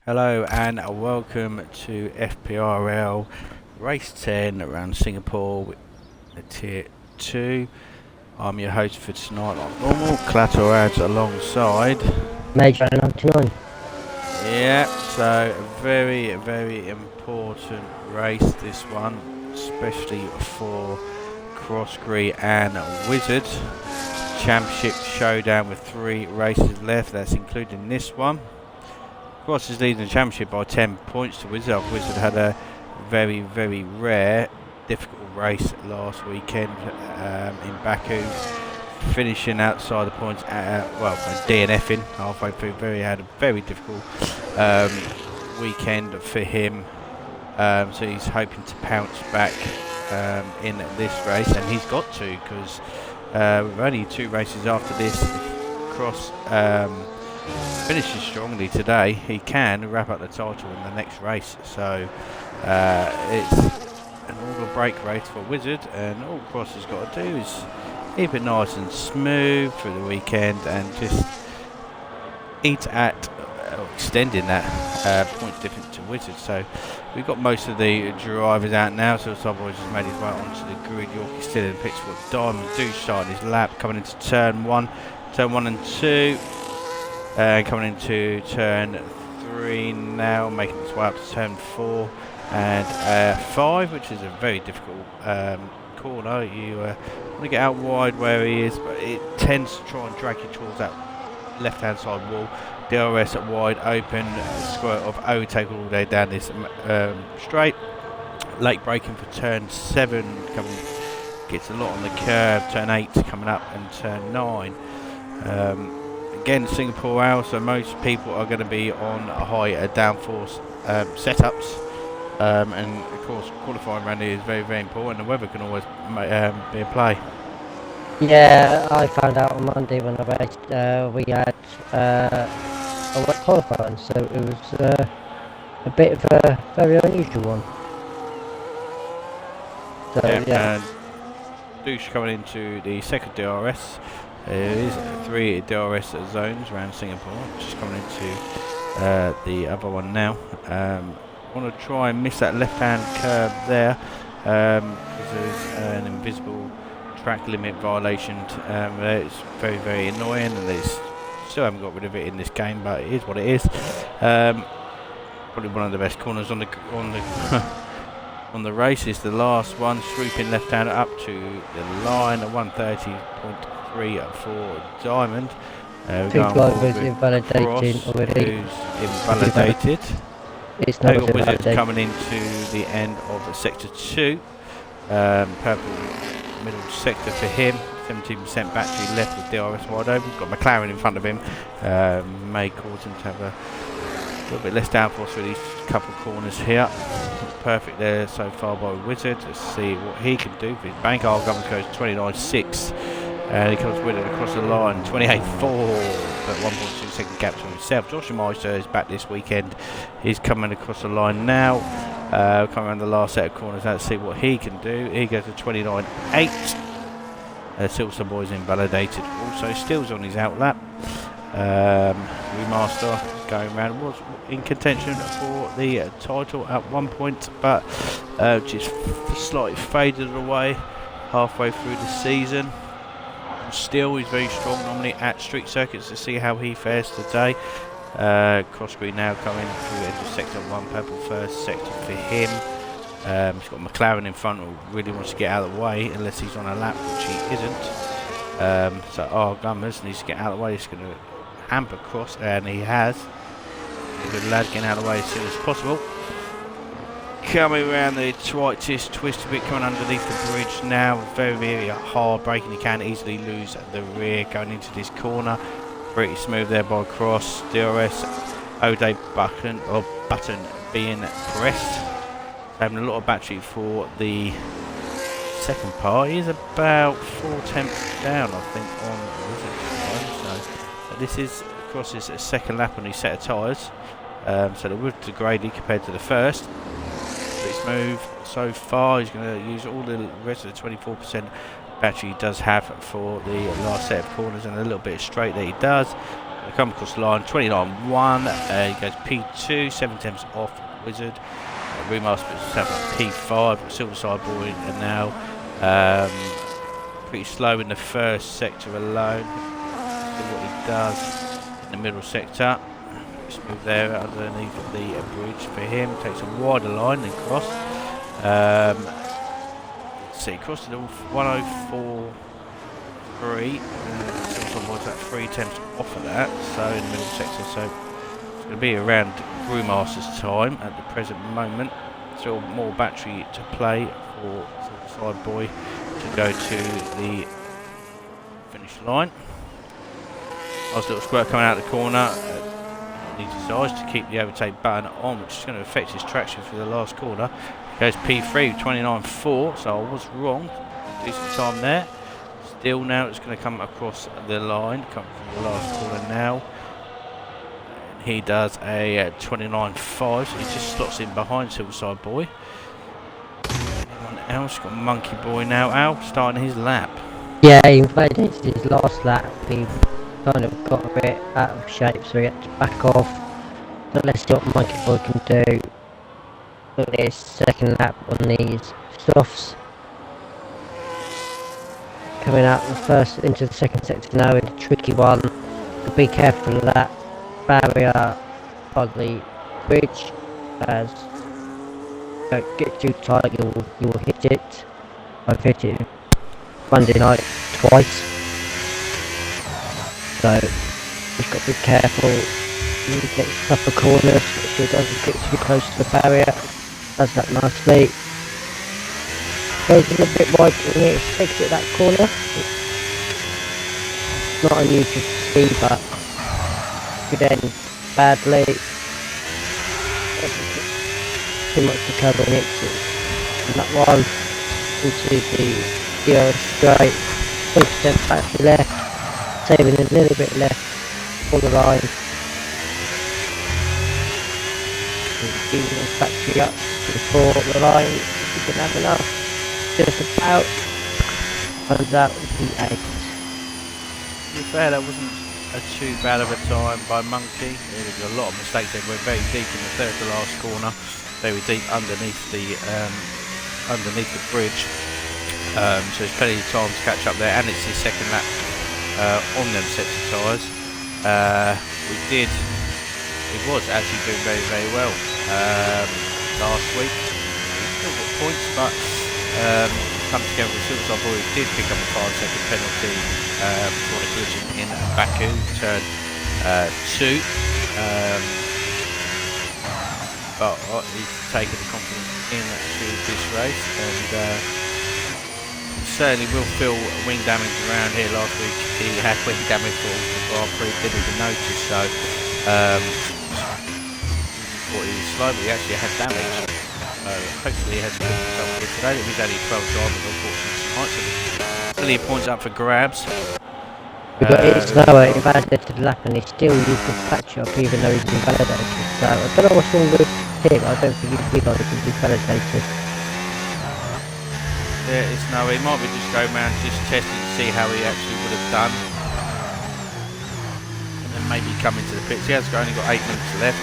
Hello and welcome to FPRL Race 10 around Singapore with Tier 2. I'm your host for tonight like normal, Clatter adds alongside. Major 99. Yeah, so a very important race this one, especially for Crossgree and Wizard. Championship showdown with 3 races left, that's including this one. Cross is leading the championship by 10 points to Wizard. Wizard had a very rare, difficult race last weekend in Baku, finishing outside the points, DNFing halfway through. Had a very difficult weekend for him, so he's hoping to pounce back in this race, and he's got to, because with only 2 races after this, Cross finishes strongly today, he can wrap up the title in the next race. So it's an all or break race for Wizard, and all Cross has got to do is keep it nice and smooth through the weekend and just eat at extending that point difference to Wizard. So we've got most of the drivers out now, so Subboys has made his way onto the grid. Yorkie still in the pits. We've got Diamond Douche starting his lap, coming into turn 1 and 2. Coming into turn 3 now, making its way up to turn 4 and 5, which is a very difficult corner. You want to get out wide where he is, but it tends to try and drag you towards that left-hand side wall. DRS at wide open, square of overtake all the way down this straight. Late braking for turn 7, gets a lot on the curve. Turn 8 coming up, and turn 9. Again, Singapore hour, so most people are going to be on high downforce setups, and of course qualifying round here is very important. The weather can always be a play. Yeah, I found out on Monday when I raced, we had a wet qualifying, so it was a bit of a very unusual one. So, yeah. Douche coming into the second DRS. There is 3 DRS zones around Singapore. Just coming into the other one now. Want to try and miss that left-hand curve there, because there's an invisible track limit violation there. It's very annoying, and they still haven't got rid of it in this game, but it is what it is. Probably one of the best corners on the on the race is the last one, swooping left-hander up to the line at 130.3 for Diamond. 2 drivers invalidating already. Who's invalidated. It's not Wizards invalidated. coming into the end of sector 2. Purple middle sector for him. 17% battery left with DRS wide open. Got McLaren in front of him. May cause him to have a little bit less downforce for these couple corners here. Perfect there so far by Wizard. Let's see what he can do for his bank. Government goes 29.6, and he comes with it across the line 28.4, but 1.2 second gap to himself. Joshua Meister is back this weekend. He's coming across the line now, coming around the last set of corners. Let's see what he can do. He goes to 29.8. Silverstone Boys invalidated. Also Stills on his out lap. Remaster going round, was in contention for the title at one point, but just slightly faded away halfway through the season. Still, he's very strong normally at street circuits. To see how he fares today. Crossgreen now coming through into sector 1, purple first sector for him. He's got McLaren in front who really wants to get out of the way unless he's on a lap, which he isn't. So Gummers needs to get out of the way. He's going to hamper Cross, and he has. A good lad, getting out of the way as soon as possible. Coming around the tightest twist a bit, coming underneath the bridge now. Very hard braking. You can easily lose the rear going into this corner. Pretty smooth there by Cross. DRS O'Day button being pressed. Having a lot of battery for the second part. He's about 4 tenths down, I think, on Wizard's time. So this is Cross's second lap on his set of tyres. So the wood degraded compared to the first. Pretty smooth so far. He's going to use all the rest of the 24% battery he does have for the last set of corners, and a little bit of straight that he does. They come across the line, 29.1. He goes P2, 7 tenths off Wizard. Remaster himself at P5. Silverside Boy and now pretty slow in the first sector alone. See what he does in the middle sector. Smooth there underneath the bridge for him. Takes a wider line and cross. Let's see, crossed it all 104.3. Silverside Boy's at 3 tenths off of that. So in the middle sector, so it's going to be around Brewmaster's time at the present moment. Still more battery to play for Silverside Boy to go to the finish line. Nice little squirt coming out of the corner. He decides to keep the overtake button on, which is going to affect his traction for the last corner. Goes P3, 29.4, so I was wrong. Decent time there. Still now it's going to come across the line, come from the last corner now. He does a 29.5, so he just slots in behind Silverside Boy. Anyone else? Got Monkey Boy now out, starting his lap. Yeah, he invalidated his last lap. He kind of got a bit out of shape, so he had to back off. But let's see what Monkey Boy can do for his second lap on these softs. Coming out the first into the second sector now in a tricky one. But be careful of that barrier on the bridge, as don't get too tight, you will hit it. I've hit it Monday night twice, so you've got to be careful. You get tougher corners, make sure it doesn't get too close to the barrier. Does that nicely. Goes a little bit wide when you exit that corner. It's not unusual to see, but could end badly. Too much to cover and exit. And that one into the zero straight. 20% battery left, saving a little bit left for the line. Using the battery up before the line, if you can have enough. Just about runs out P8. To be fair, that wasn't too bad of a time by Monkey. There was a lot of mistakes. They were very deep in the third to last corner, very deep underneath the bridge. So there's plenty of time to catch up there, and it's his second lap on them sets of tyres. It was actually doing very, very well last week. He still got points, but come together with Silverside Boy, who did pick up a 5-second penalty for the collision in Baku, turn 2. But he's taken the confidence into this race, and certainly will feel wing damage around here. Last week he had wing damage for the Grand Prix, didn't even notice, so thought he was slow, but he actually had damage. Hopefully he has picked himself good today. He's only 12 drivers, unfortunately tonight, so there's plenty of points up for grabs. We've got it slower, he validated the lap and he still used the patch up even though he's been validated. So I don't know what's wrong with him, I don't think he's been validated. Yeah, it's no, he might be just going around just testing to see how he actually would have done. And then maybe come into the pits. He has only got 8 minutes left.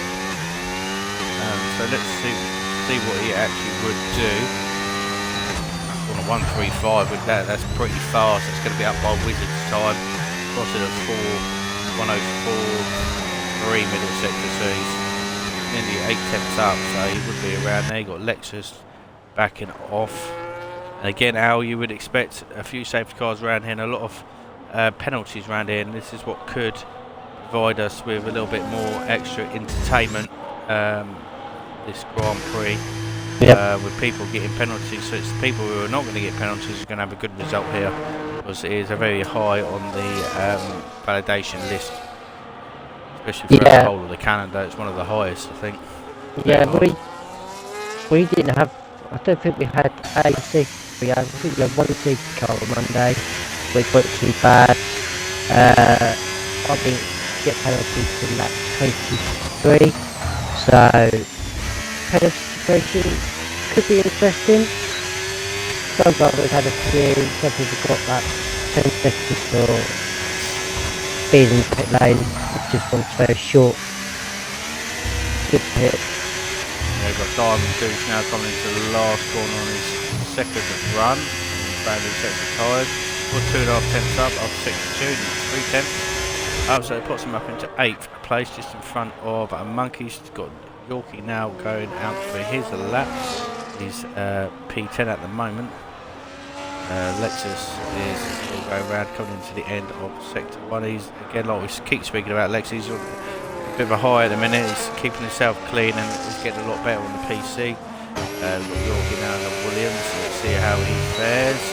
So let's see what he actually would do. On a 1:35 with that, that's pretty fast. It's going to be up by Wizard's time. Crossing at 1:04.3 middle sector, so he's nearly 8 tenths up, so he would be around there. You've got Lexus backing off. And again, Al, you would expect a few safety cars around here and a lot of penalties around here, and this is what could provide us with a little bit more extra entertainment this Grand Prix. Yep. With people getting penalties, so it's the people who are not going to get penalties who are going to have a good result here, because it is a very high on the validation list, especially for the whole of the calendar. It's one of the highest, I think. Yeah, we didn't have, I don't think we had a safety. I think we had one safety car on Monday, which wasn't too bad. I think get penalties in lap 23, so penalty situation could be interesting. Some drivers had a few, some people got that 10 seconds for speed in the pit lane. just wants very short. Good hit. We've got Diamond Goose now coming into the last corner on his second run. Found his second tyres. Got 2.5 tenths up after 62, 3 tenths. So it puts him up into 8th place, just in front of Monkey's got Yorkie now going out for his lap. He's P10 at the moment. Lexus is still going around, coming into the end of sector 1. He's again, like we keep speaking about, Lex, he's on a bit of a high at the minute. He's keeping himself clean and he's getting a lot better on the PC. We've got Yorkie now and Williams. Let's see how he fares.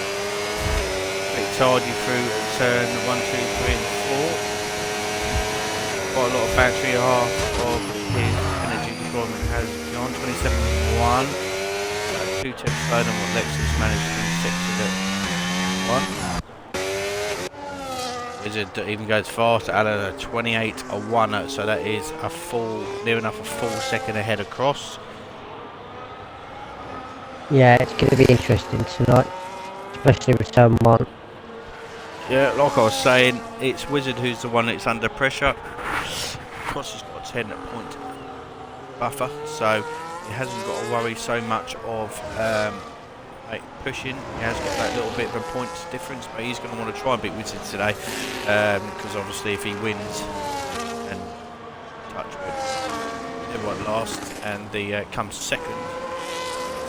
Bit tardy through turn 1, 2, 3 and 4. Quite a lot of battery, half of his energy deployment has gone, 27.1. 2 tenths slower than what Lexus managed in sector 1. Wizard even goes faster, Alan at 28.1, so that is a full, near enough a full second ahead across. Yeah, it's going to be interesting tonight, especially with turn 1. Yeah, like I was saying, it's Wizard who's the one that's under pressure. Cross has got a 10-point buffer, so he hasn't got to worry so much of pushing. He has got that little bit of a points difference, but he's going to want to try and beat Wizard today, because obviously if he wins and touch with everyone last and the comes second,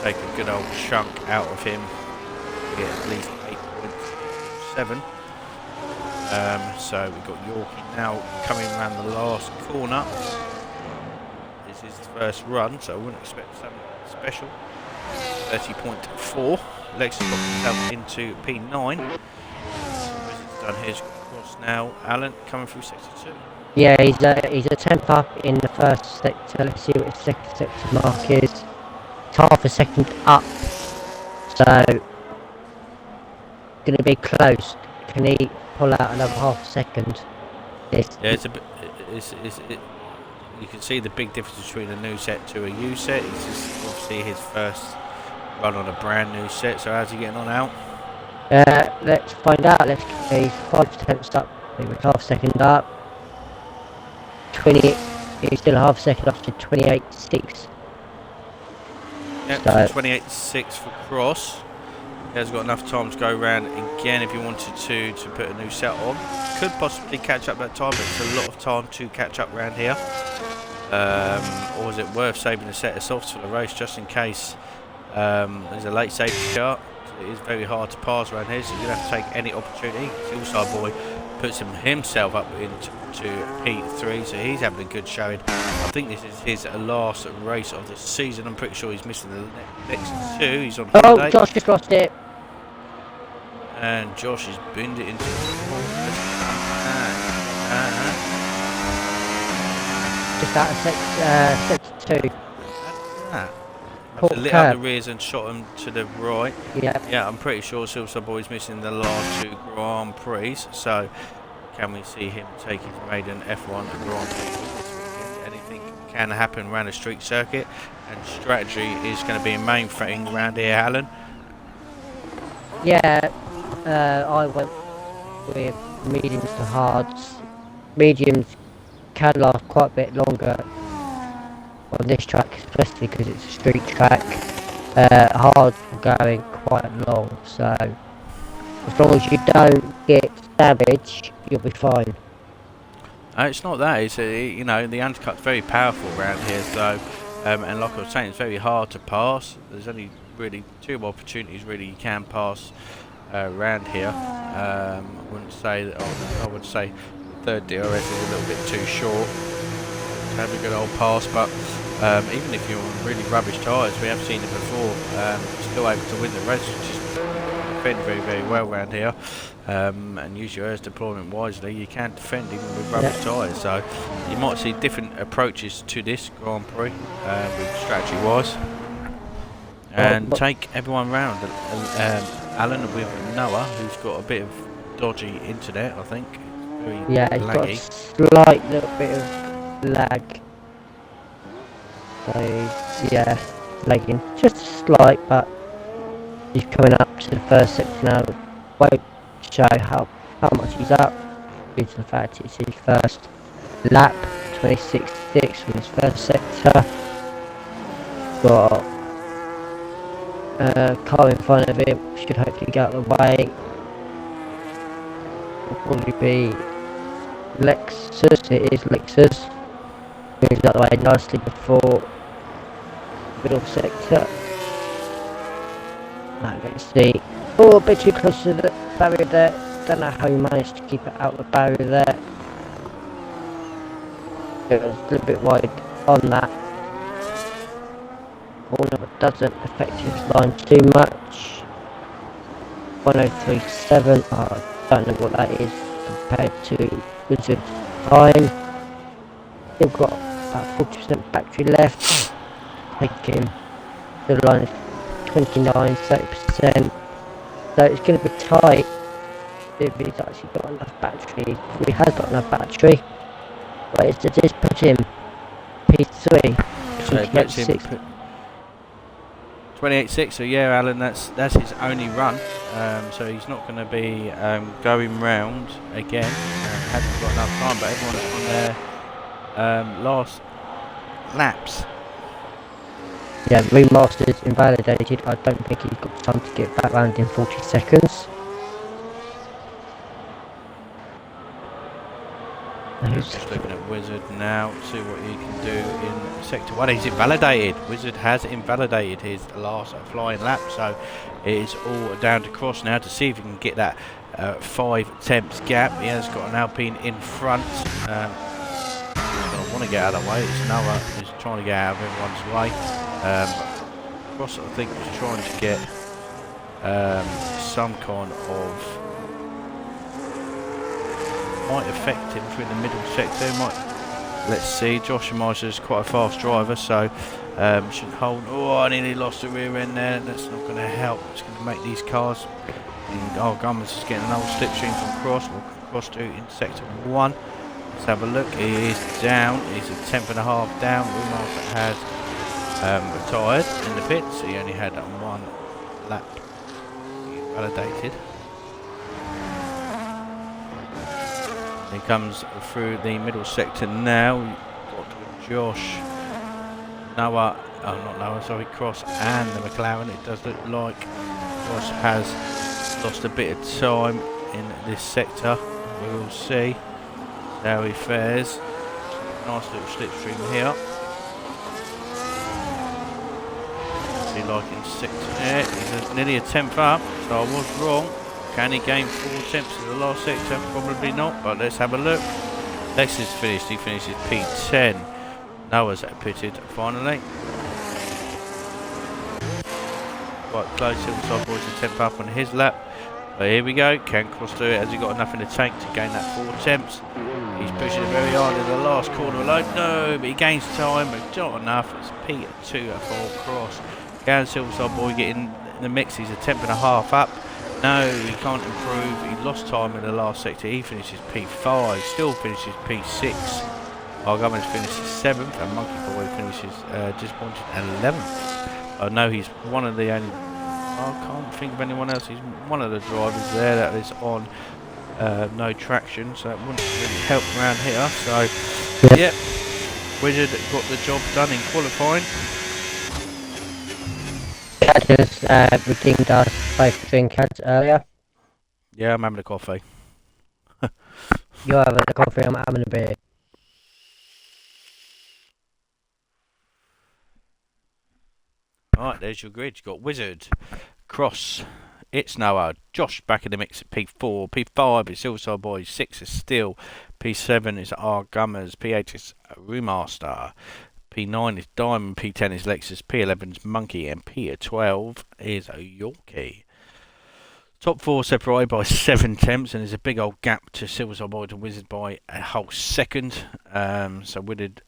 take a good old chunk out of him, get at least 8.7. So we've got Yorkie now coming around the last corner. This is his first run, so I wouldn't expect something special. 30.4. Lex has got himself into P9. Wizard's done his cross now. Alan coming through sector 2. Yeah, he's a tenth up in the first sector. Let's see what his second sector mark is. It's half a second up, so going to be close. Can he pull out another half a second? Yeah, it's a bit. You can see the big difference between a new set to a U set. It's just obviously his first run on a brand new set. So how's he getting on out? Let's find out. Let's he's 5 tenths up. He was half a second up. 20. He's still a half a second up to 28.6. Yeah, So 28.6 for cross. He has got enough time to go around again if he wanted to put a new set on. Could possibly catch up that time, but it's a lot of time to catch up around here. Or is it worth saving a set of softs for the race just in case there's a late safety car? It is very hard to pass around here, so you're going to have to take any opportunity. The Hillside boy puts himself up into P3, so he's having a good showing. I think this is his last race of the season. I'm pretty sure he's missing the next 2. He's on holiday. oh, Josh just lost it. And Josh has binned it into Just out of sector 2. lit up the rears and shot him to the right. Yeah, I'm pretty sure Silver Boy's missing the last 2 Grand Prix. So can we see him taking maiden F1 Grand Prix this weekend? Anything can happen around a street circuit, and strategy is going to be a main thing around here, Alan. Yeah, I went with mediums to hards. Mediums can last quite a bit longer on this track, especially because it's a street track. Hards are going quite long, so as long as you don't get damage, you'll be fine. It's not that. It's you know, the undercut's very powerful around here. So, and like I was saying, it's very hard to pass. There's only really 2 opportunities really you can pass around here. I wouldn't say that. I would say the 3rd DRS is a little bit too short to have a good old pass. But even if you're on really rubbish tyres, we have seen it before. You're still able to win the race. Just defend very, very well around here. And use your air's deployment wisely. You can defend even with rubbish tyres, so you might see different approaches to this Grand Prix with strategy wise, and take everyone round. Alan with Noah, who's got a bit of dodgy internet, I think. Very he's got a laggy. slight little bit of lag. So yeah, lagging just slight, but he's coming up to the first sector now. Won't show how much he's up due to the fact it's his first lap, 26.6 from his first sector. Got a car in front of him, should hopefully get out of the way. Will probably be Lexus, it is Lexus. Moves out of the way nicely before middle sector. Right, let's see. Oh, a bit too close to the barrier there. Don't know how he managed to keep it out of the barrier there. It was a little bit wide on that corner, but doesn't affect his line too much. 1037, I don't know what that is compared to Wizard's time. Still got about 40% battery left. Take him to the line of 29-30%. So it's going to be tight if he's actually got enough battery. He has got enough battery, but it's to just put him P3. So it puts him 28.6. So yeah, Alan, that's his only run. So he's not going to be going round again. Hasn't got enough time, but everyone's on their last laps. Yeah, remastered, invalidated. I don't think he's got time to get back round in 40 seconds. Just looking at Wizard now, see what he can do in sector 1. He's invalidated. Wizard has invalidated his last flying lap, so it is all down to Cross now to see if he can get that 5 tenths gap. He has got an Alpine in front. He's going to want to get out of the way. It's Noah who's trying to get out of everyone's way. Cross, I think, was trying to get some kind of... might affect him through the middle sector. Let's see. Josh Miser's quite a fast driver, so should hold. Oh, I nearly lost the rear end there. That's not going to help. It's going to make these cars. Oh, Gummers is getting an old slipstream from Cross. We'll cross to in sector 1. Let's have a look. He is down. He's a tenth and a half down. Rumaster has retired in the pits. He only had 1 lap validated. He comes through the middle sector now. We've got Josh, Noah, oh not Noah, sorry, Cross and the McLaren. It does look like Cross has lost a bit of time in this sector. We will see how he fares. Nice little slipstream here. See, like in sector, yeah, he's nearly a tenth up, so I was wrong. Can he gain 4 tenths in the last sector? Probably not, but let's have a look. Lex is finished, he finishes P10. Noah's pitted finally. Quite close, Hillside Boys a tenth up on his lap. But here we go, can Cross do it? Has he got enough in the tank to gain that 4 tenths? He's pushing it very hard in the last corner alone. No, but he gains time, but not enough. It's P2 for Cross. Can Hillside Boy get in the mix? He's a tenth and a half up. No, he can't improve. He lost time in the last sector. He finishes P5, still finishes P6. Argummins finishes 7th, and Monkey Boy finishes disappointed 11th. I know he's one of the only... I can't think of anyone else. He's one of the drivers there that is on no traction, so it wouldn't really help around here. So, yep, Wizard got the job done in qualifying. Just redeemed us both drink ads earlier. Yeah, I'm having a coffee. You're having a coffee, I'm having a beer. Alright, there's your grid. You've got Wizard, Cross, It's Noah, Josh back in the mix at P4, P5 is Hillside Boys, 6 is Steel, P7 is R Gummers, P8 is Remaster, P9 is Diamond, P10 is Lexus, P11 is Monkey, and P12 is Yorkie. Top 4 separated by 7 tenths, and there's a big old gap to Silverside Boy to Wizard by a whole second. So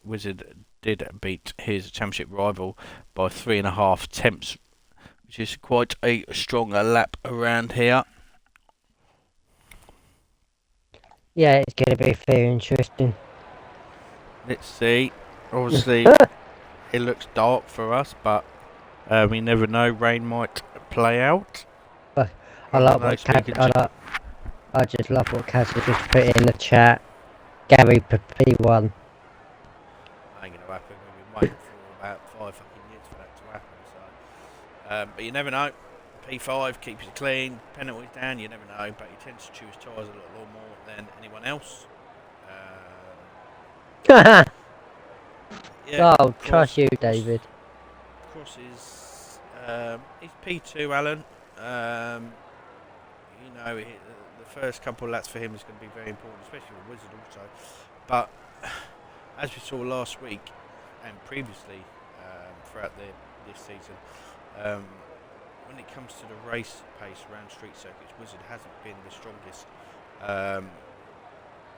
Wizard did beat his championship rival by 3.5 tenths, which is quite a stronger lap around here. Yeah, it's going to be very interesting. Let's see. Obviously, it looks dark for us, but we never know. Rain might play out. I like what I just love what Kaz has just put in the chat. Gary for P1. Ain't gonna happen. We've been waiting for about 5 fucking years for that to happen. So, but you never know. P5 keeps it clean, penalties down. You never know, but he tends to choose tyres a lot more than anyone else. Yeah. Oh, trust you, David. Cross is he's P2, Alan. You know, the first couple of laps for him is going to be very important, especially with Wizard also. But as we saw last week and previously throughout this season, when it comes to the race pace around street circuits, Wizard hasn't been the strongest.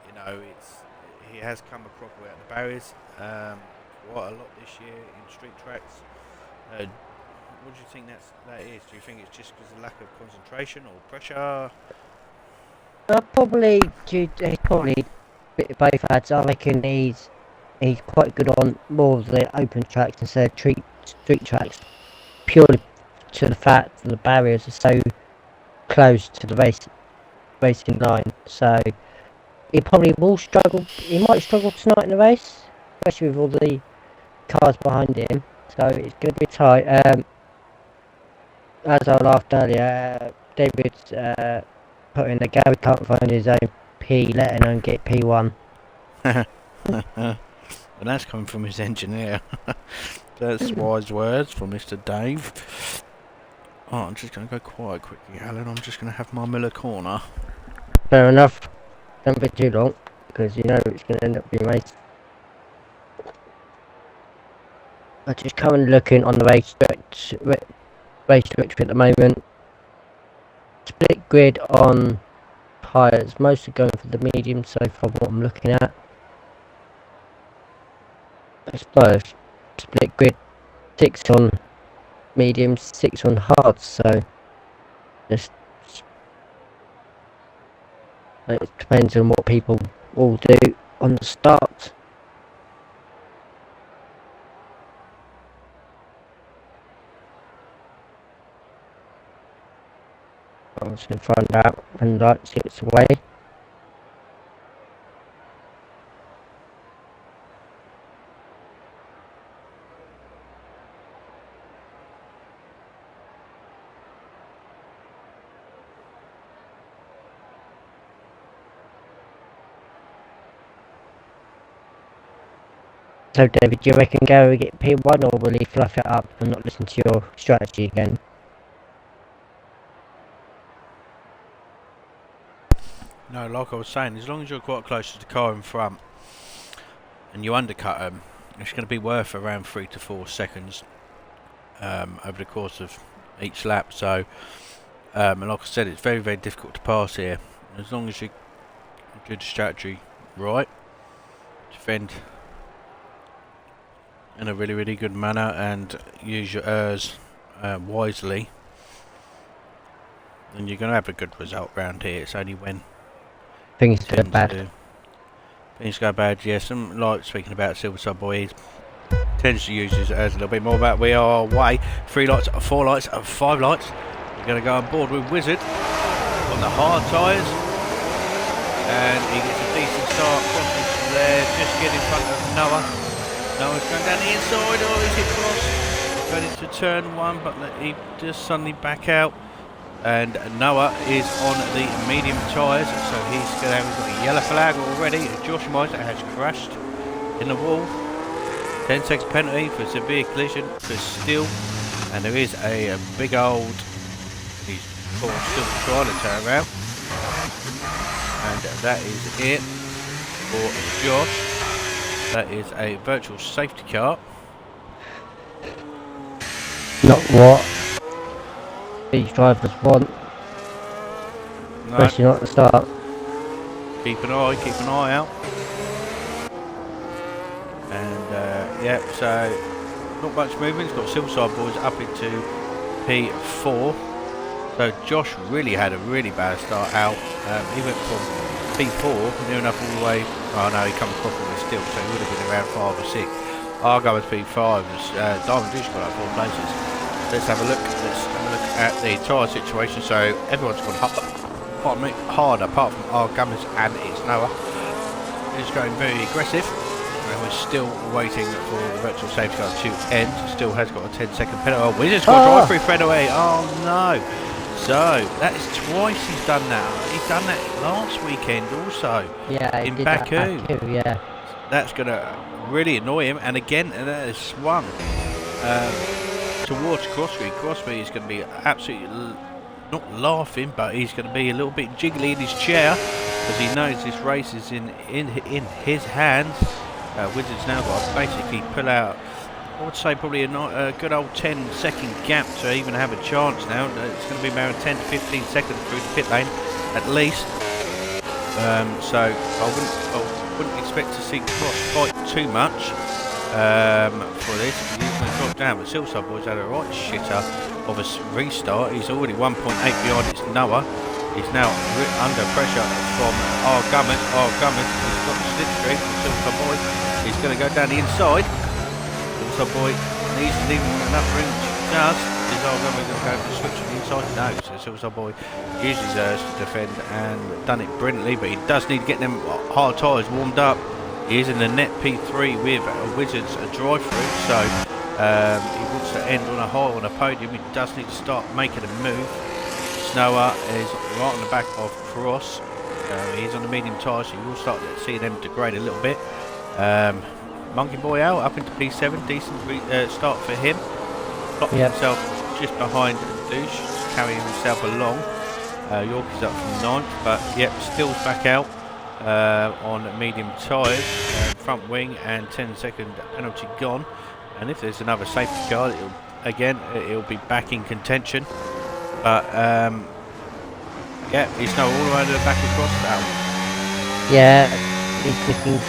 You know, he has come a crook way at the barriers quite a lot this year in street tracks. What do you think that is? Do you think it's just because of lack of concentration or pressure? Probably he's probably a bit of both ads. I reckon he's quite good on more of the open tracks instead of street tracks, purely to the fact that the barriers are so close to the racing line. So he probably will struggle. He might struggle tonight in the race, especially with all the cars behind him. So it's going to be tight. As I laughed earlier, David's put in the Gary can't find his own P, letting him get P1. And that's coming from his engineer. That's wise words from Mr. Dave. Oh, I'm just going to go quiet quickly, Alan. I'm just going to have my Miller corner. Fair enough. Don't be too long, because you know it's going to end up being race. I'm just currently looking on the race directory at the moment. Split grid on tyres, mostly going for the medium so far what I'm looking at. I suppose split grid 6 on mediums, 6 on hards, so just it depends on what people will do on the start. I was going to find out when the light gets away. So David, do you reckon Gary will get P1 or will he fluff it up and not listen to your strategy again? No, like I was saying, as long as you're quite close to the car in front and you undercut them, it's going to be worth around 3 to 4 seconds over the course of each lap. So, and like I said, it's very, very difficult to pass here. As long as you do the strategy right, defend in a really, really good manner and use your errs wisely, then you're going to have a good result round here. It's only when Things go bad. Things go bad, yes. And like speaking about Silverside Boy, he tends to use his errs a little bit more. But we are away. 3 lights, 4 lights, 5 lights. We're going to go on board with Wizard on the hard tyres. And he gets a decent start. Crossing from there, just get in front of Noah. Noah's going down the inside. Oh, he's hit Cross. Going into turn 1, but he just suddenly back out. And Noah is on the medium tyres, so he's going to have a yellow flag already. Josh Miser has crashed in the wall. 10 seconds penalty for severe collision for Still, and there is a big old. He's still trying to turn around, and that is it for Josh. That is a virtual safety car. Not what these drivers want, No. especially not at the start. Keep an eye out. And yeah, so not much movement. He's got Silverside Boys up into P4. So Josh really had a really bad start out. He went from P4 near enough all the way. Oh no, he come across with Still, so he would have been around 5 or 6. I'll go with P5. Diamond Dish got up 4 places. Let's have a look. At the tyre situation. So everyone's gone hard apart from our Gummers and it's Noah. is going very aggressive. And we're still waiting for the virtual safety car to end. Still has got a 10-second penalty. Oh, Wizard's got a drive-through fadeaway. Oh no! So that is twice he's done that. He's done that last weekend also. Yeah, in Baku. Yeah. That's going to really annoy him. And again, that has swung towards Crosby. Crosby is going to be absolutely not laughing, but he's going to be a little bit jiggly in his chair because he knows this race is in his hands. Wizards now got to basically pull out, I would say probably a good old 10-second gap to even have a chance now. It's going to be around 10 to 15 seconds through the pit lane at least. So I wouldn't expect to see Cross fight too much for this. He's going to drop down, but Silside Boy's had a right shitter of a restart. He's already 1.8 behind its Noah. He's now under pressure from our Gummers. He's got the slipstream from Silside Boy. He's going to go down the inside. Silside Boy needs to leave him enough room just. Is our Gummer going to go for the switch on the inside? No, so Silside Boy uses hers to defend and done it brilliantly, but he does need to get them hard tyres warmed up. He is in the net P3 with Wizards a drive-through, so he wants to end on a high on a podium. He does need to start making a move. Snower is right on the back of Cross. He's on the medium tyres, so you will start to see them degrade a little bit. Monkey Boy out up into P7, decent start for him. Clocking himself just behind Douche, carrying himself along. Yorkie's up from 9th, but still back out on medium tyres, front wing, and 10-second penalty gone. And if there's another safety car, it'll be back in contention. But he's now all around the back across now. Yeah, he's looking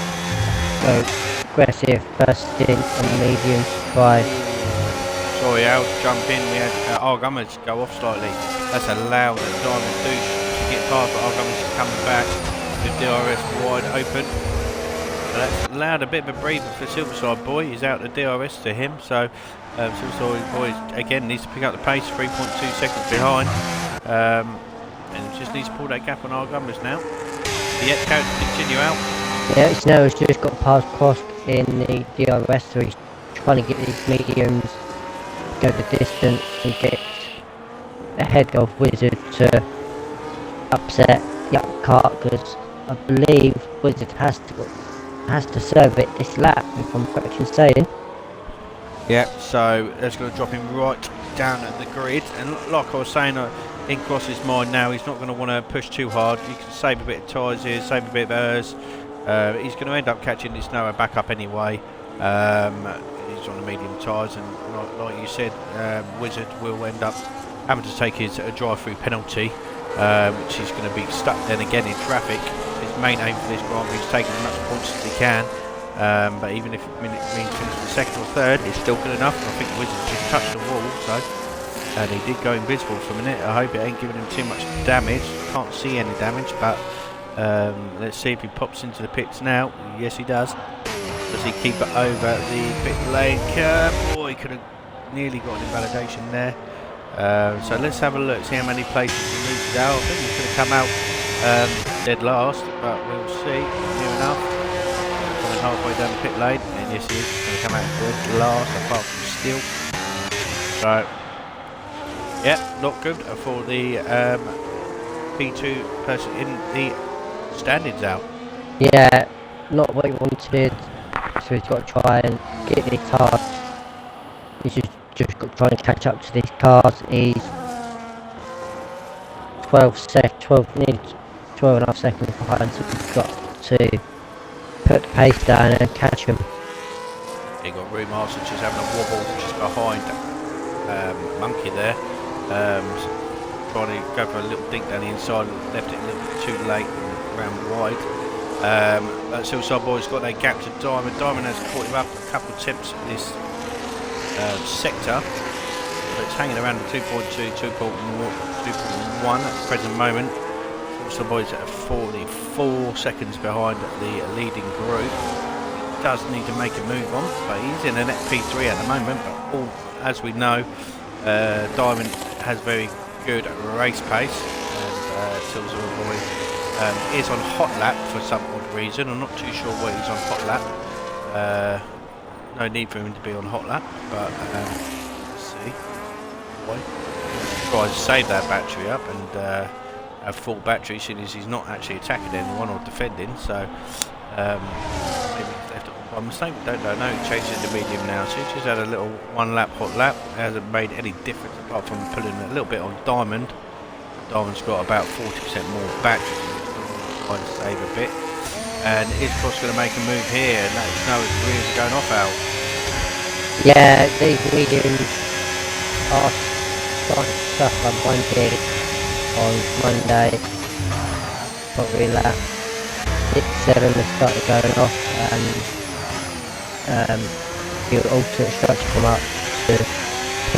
aggressive first stint on medium by. Sorry, Al, jump in. We had our Gummers go off slightly. That's allowed Diamond Douche to get past, but our Gummers is coming back with DRS wide open. So that's allowed a bit of a breather for Silverside Boy. He's out the DRS to him, so Silverside Boy again needs to pick up the pace, 3.2 seconds behind, and just needs to pull that gap on our Gummers now. The count to continue out. Yeah, Snow's just got past Cross in the DRS, so he's trying to get these mediums, go the distance and get ahead of Wizard to upset the cart, because I believe Wizard has to serve it this lap, if I'm correct in saying. Yeah, so that's going to drop him right down at the grid, and like I was saying, in Cross's mind now, he's not going to want to push too hard. You can save a bit of tyres here, save a bit of hers. He's going to end up catching this Noah back up anyway. He's on the medium tyres, and like you said, Wizard will end up having to take his drive-through penalty, which is going to be stuck then again in traffic. His main aim for this Grand Prix is taking as much points as he can, but even if it means finishing second or third, it's still good enough. I think Wizard just touched the wall, and he did go invisible for a minute. I hope it ain't giving him too much damage. Can't see any damage, but let's see if he pops into the pits now. Yes, he does. Does he keep it over the pit lane curb? Oh, he could have nearly got an invalidation there. So let's have a look, see how many places he loses out. I think he's going to come out dead last, but we'll see. Near enough. Coming halfway down the pit lane, and yes, he is going to come out dead last, apart from Steel. So, yeah, not good for the P2 person in the standings out. Yeah, not what he wanted. So he's got to try and get these cars. He's just got to try and catch up to these cars. He's nearly 12 and a half seconds behind, so he's got to put the pace down and catch him. He got Rue Marston just having a wobble just behind Monkey there. Trying to go for a little dink down the inside, left it a little bit too late and round wide. Silverside Boy's got that gap to Diamond. Diamond has caught him up a couple of attempts at this sector, but it's hanging around the 2.2, 2.1 at the present moment. Silverside Boy's at 44 seconds behind the leading group. He does need to make a move on, but he's in an FP3 at the moment. But as we know, Diamond has very good race pace, and Silverside Boy is on hot lap for some odd reason. I'm not too sure why he's on hot lap. No need for him to be on hot lap, but let's see why. Try to save that battery up and have full battery, seeing as he's not actually attacking anyone or defending. So maybe he's left it by mistake. Don't know. He changed it to medium now, so he just had a little 1 lap hot lap. It hasn't made any difference apart from pulling a little bit on Diamond. Diamond's got about 40% more battery, so trying to save a bit. And is Cross going to make a move here? And let us know his wheels are going off out. Yeah, these mediums are starting to suffer. One did on Monday, probably lap 6, 7 has started going off, and the alternate structure come up to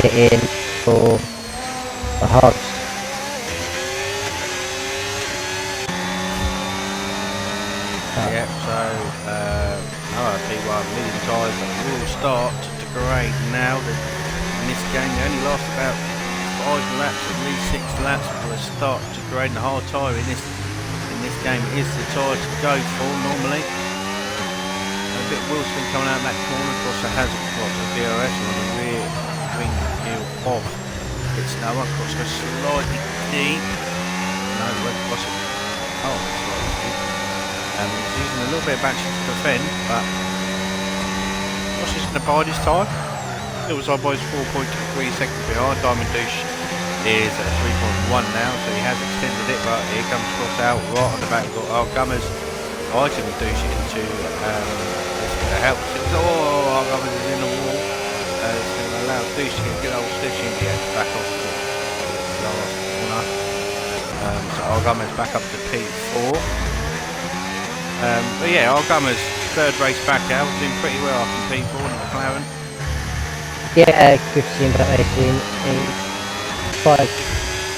hit in for the hogs. Yeah, so P1 million tyres will start to degrade now. In this game they only last about 5 laps, at least 6 laps before they start degrading. The hard tyre in this game is the tyre to go for normally. A bit Wilson coming out that corner, of course it has got the DRS on the rear wing heel off. It's now across goes slightly deep. No, red cross it. Oh, slightly deep. He's using a little bit of battery to defend, but Ross is going to bide his time. It was our boys 4.3 seconds behind. Diamond Douche is at 3.1 now, so he has extended it, but here comes Cross out right on the back. We've got our Gummers fighting with Douche into this to help. Oh, our Gummers is in the wall. It's going to allow Douche to get a good old stitching. Yeah, back off the last corner. So our Gummers back up to P4. But yeah, our Gummers, 3rd race back out, doing pretty well up in P4 in the McLaren. Yeah, good to see him back racing. He's quite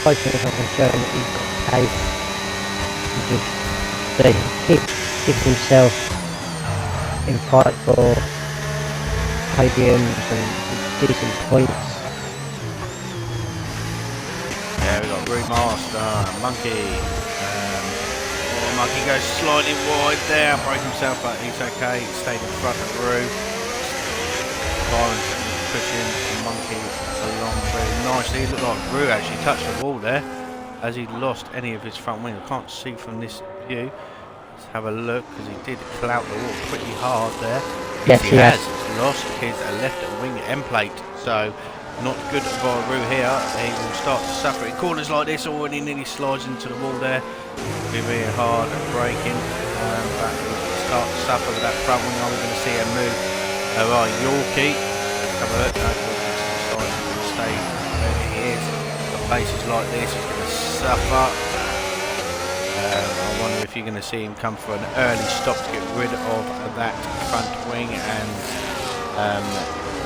confident on showing that he's got pace. He keeps himself in fight for podiums and decent points. Yeah, we've got Brewmaster, Monkey. Monkey goes slightly wide there, broke himself, but he's okay. He stayed in front of Roo. Byron's pushing Monkey along very nicely. It looked like Roo actually touched the wall there as he lost any of his front wing. I can't see from this view. Let's have a look, because he did clout the wall pretty hard there. Yes, he has. He's lost his left wing end plate, so not good for Roo here. He will start to suffer in corners like this. Already nearly slides into the wall there. Be very hard at braking, but we'll start to suffer with that front wing. Are we going to see a move? Right, Yorkie. Let's have a look. No, Yorkie's starting to stay where he is. Got places like this, he's going to suffer. I wonder if you're going to see him come for an early stop to get rid of that front wing and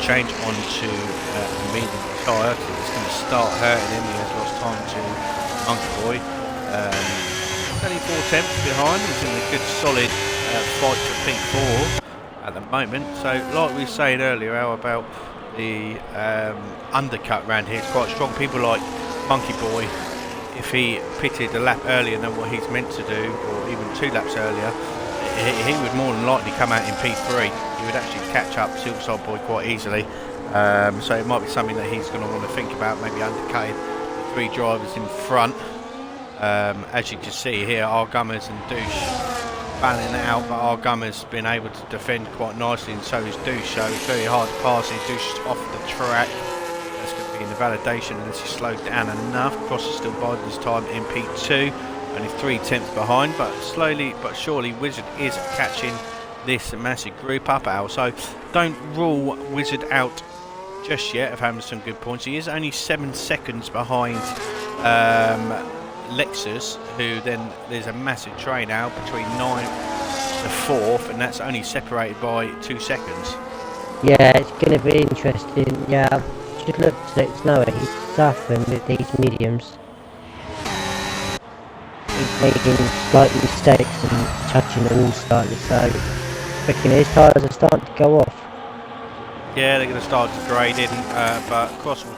change onto the medium tyre, because it's going to start hurting him. He has lost time to Monkey Boy. Only 4 tenths behind. He's in a good solid fight for P4 at the moment. So like we were saying earlier, how about the undercut round here? It's quite strong. People like Monkey Boy, if he pitted a lap earlier than what he's meant to do, or even 2 laps earlier, he would more than likely come out in P3. He would actually catch up Silverside Boy quite easily. So it might be something that he's going to want to think about, maybe undercutting the 3 drivers in front. As you can see here, our Gummers and Douche battling it out, but our Gummers been able to defend quite nicely, and so is Douche, so it's very hard to pass it. Douche is off the track. That's going to be in the validation unless he slowed down enough. Cross is still biding his time in P2, only 3 tenths behind, but slowly but surely Wizard is catching this massive group up out. So don't rule Wizard out just yet of having some good points. He is only 7 seconds behind Lexus, who then there's a massive train out between 9th to 4th, and that's only separated by 2 seconds. Yeah, it's going to be interesting. Yeah, I've just looked at it now. He's suffering with these mediums. He's making slight mistakes and touching the wall slightly, so I reckon his tyres are starting to go off. Yeah, they're going to start degrading, but Cross will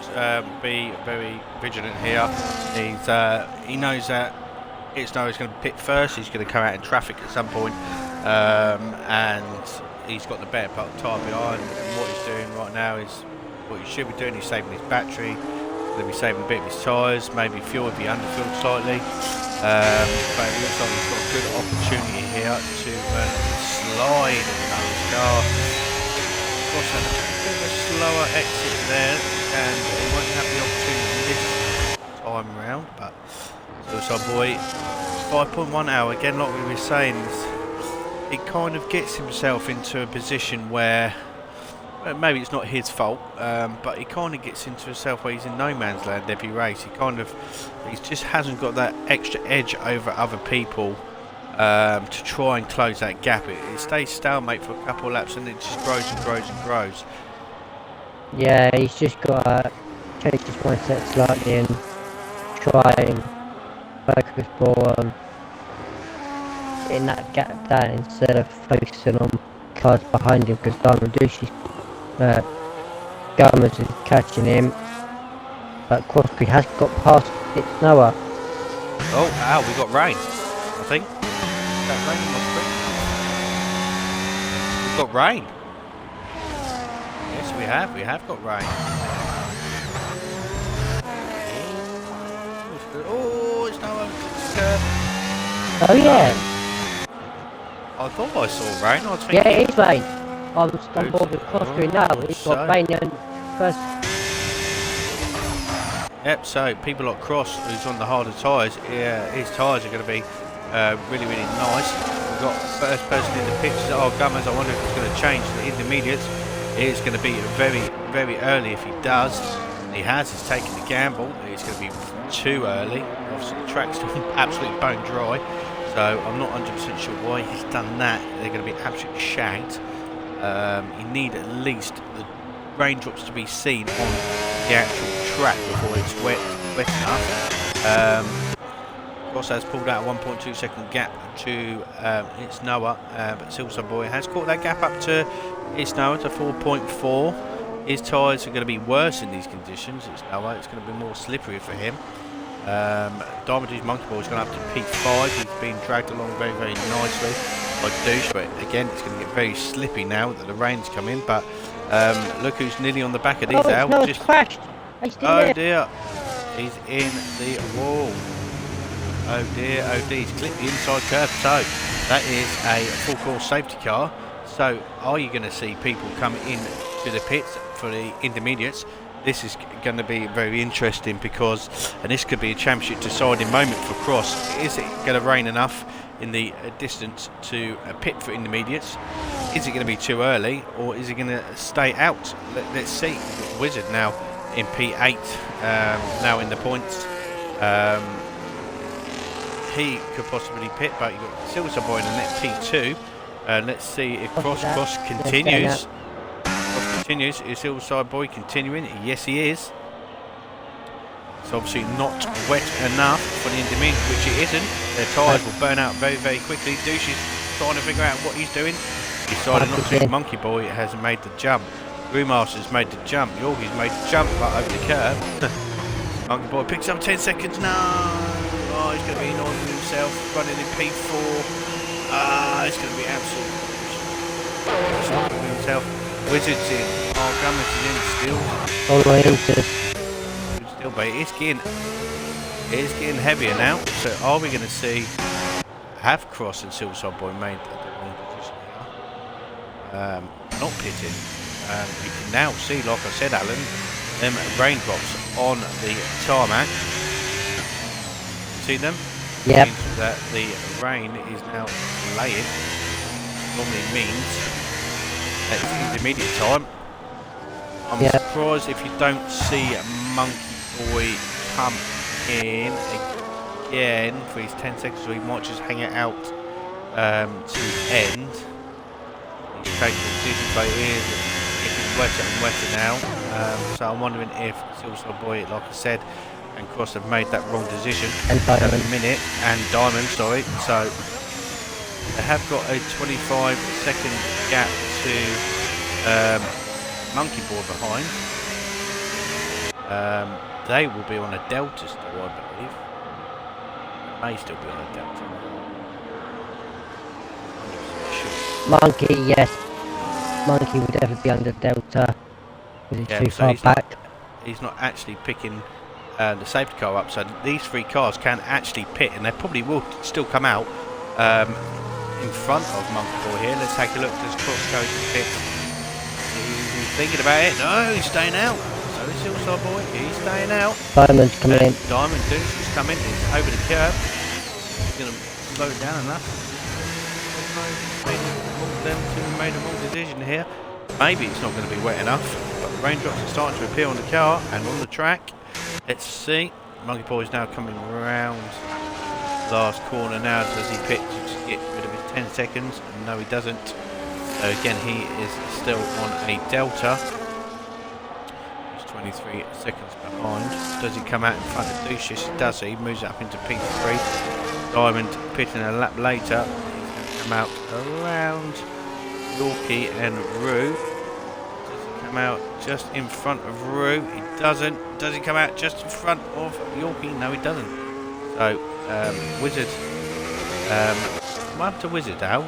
be very vigilant here. He knows that it's no, he's going to pit first. He's going to come out in traffic at some point, and he's got the better tyre behind. And what he's doing right now is what he should be doing. He's saving his battery. He's going to be saving a bit of his tyres, maybe fuel if he underfilled slightly. But it looks like he's got a good opportunity here to slide his car. Of course, a bit of a slower exit there, and he won't have the opportunity this time round. But Suicide Boy, 5.1 hour again, like we were saying. He kind of gets himself into a position where maybe it's not his fault, but he kind of gets into himself where he's in no man's land every race. He just hasn't got that extra edge over other people to try and close that gap. It stays stalemate for a couple of laps, and it just grows and grows and grows. Yeah, he's just got to change his mindset slightly and try and focus more on in that gap down instead of focusing on cars behind him, because Garmers is catching him, but Crosby has got past it Noah. Oh, we got rain, I think. Is that rain? We've got rain. Yes, we have got rain. Oh, it's Noah. Oh yeah. I thought I saw rain. I was thinking, Yeah, it is rain. I'm on board with Crosby now. He's got rain and first. Yep, so people like Cross, who's on the harder tyres, his tyres are going to be really, really nice. We've got first person in the pits. Gummers, I wonder if he's going to change the intermediates. It's going to be very, very early if he does. He has, he's taken the gamble. It's going to be too early. Obviously the track's absolutely bone dry. So I'm not 100% sure why he's done that. They're going to be absolutely shagged. You need at least the raindrops to be seen on the actual track before it's wet enough. Ross has pulled out a 1.2 second gap to it's Noah, but Silverstone Boy has caught that gap up to it's Noah to 4.4. His tyres are going to be worse in these conditions. It's Noah. It's going to be more slippery for him. Diamond Monkey Ball is going up to P5. He's being dragged along very, very nicely by Douche, but again, it's going to get very slippy now that the rain's come in. But look who's nearly on the back of these now. No, just crashed. Oh dear, he's in the wall. Oh dear, he's clipped the inside curb. So that is a full course safety car. So are you going to see people come in to the pits for the intermediates? This is going to be very interesting because, and this could be a championship deciding moment for Cross. Is it going to rain enough in the distance to pit for intermediates? Is it going to be too early, or is it going to stay out? Let's see. Wizard now in P8, now in the points. He could possibly pit, but you've got Silver Boy in the net P2. Let's see if Cross continues. Continues. Is Hillside Boy continuing? Yes, he is. It's obviously not wet enough for the intermediate, which it isn't. Their tyres will burn out very, very quickly. Douche is trying to figure out what he's doing. Decided not to. Monkey Boy has made the jump. Brewmaster's made the jump. Yorgie's made the jump, but over the curb. Monkey Boy picks up 10 seconds. No! Oh, he's going to be annoyed with himself. Running in P4. It's going to be absolute. He's not with himself. Wizards in. Gummers is in still. All the way into. Still, but it is getting heavier now. So are we going to see have Cross and Silverside Boy made the wrong position here? Not pitting. You can now see, like I said, Alan, them raindrops on the tarmac. See them? Yep. Means that the rain is now laying. Normally means at intermediate time. I'm surprised if you don't see Monkey Boy come in again for his 10 seconds, so he might just hang it out to the end. He's taking the decision, but it is getting wetter and wetter now. So I'm wondering if Silver Boy, like I said, and Cross have made that wrong decision at the minute, and Diamond, sorry. So they have got a 25-second gap to Monkey Boy behind. They will be on a Delta still, I believe. May still be on a Delta. Monkey, yes. Monkey would definitely be under Delta. Is he too so far back? he's not actually picking the safety car up. So these three cars can actually pit, and they probably will still come out in front of Monkey Boy here. Let's take a look. Does Cross go to pit? He's thinking about it. No, he's staying out. So is Hillside Boy. He's staying out. Diamond's coming in. Diamond is coming. He's over the curb. He's going to slow it down enough. Made a wrong decision here. Maybe it's not going to be wet enough, but the raindrops are starting to appear on the car and on the track. Let's see. Monkey Boy's now coming around last corner now. Does he pit to get rid of his 10 seconds? No, he doesn't. So again, he is still on a Delta. He's 23 seconds behind. Does he come out in front of Lucius? Does he? Moves up into P3. Diamond pitting a lap later. He's going to come out around Yorkie and Roo. Does he come out just in front of Roo? He doesn't. Does he come out just in front of Yorkie? No, he doesn't. So, Wizard. What happened to Wizard, Al?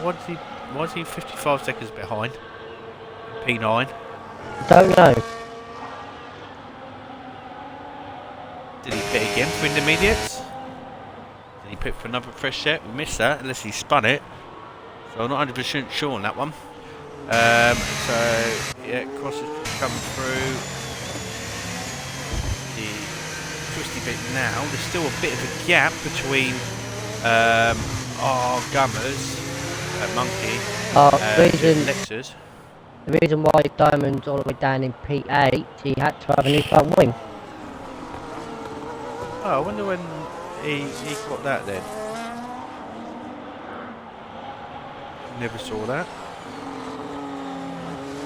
Was he 55 seconds behind? P9. Don't know. Did he pit again for intermediates? Did he pit for another fresh set? We missed that unless he spun it. So I'm not 100% sure on that one. So yeah, Cross is just coming through the twisty bit now. There's still a bit of a gap between our Gummers, Monkey, Lexus. The reason why Diamond's all the way down in P8, he had to have a new front wing. Oh, I wonder when he got that then. Never saw that.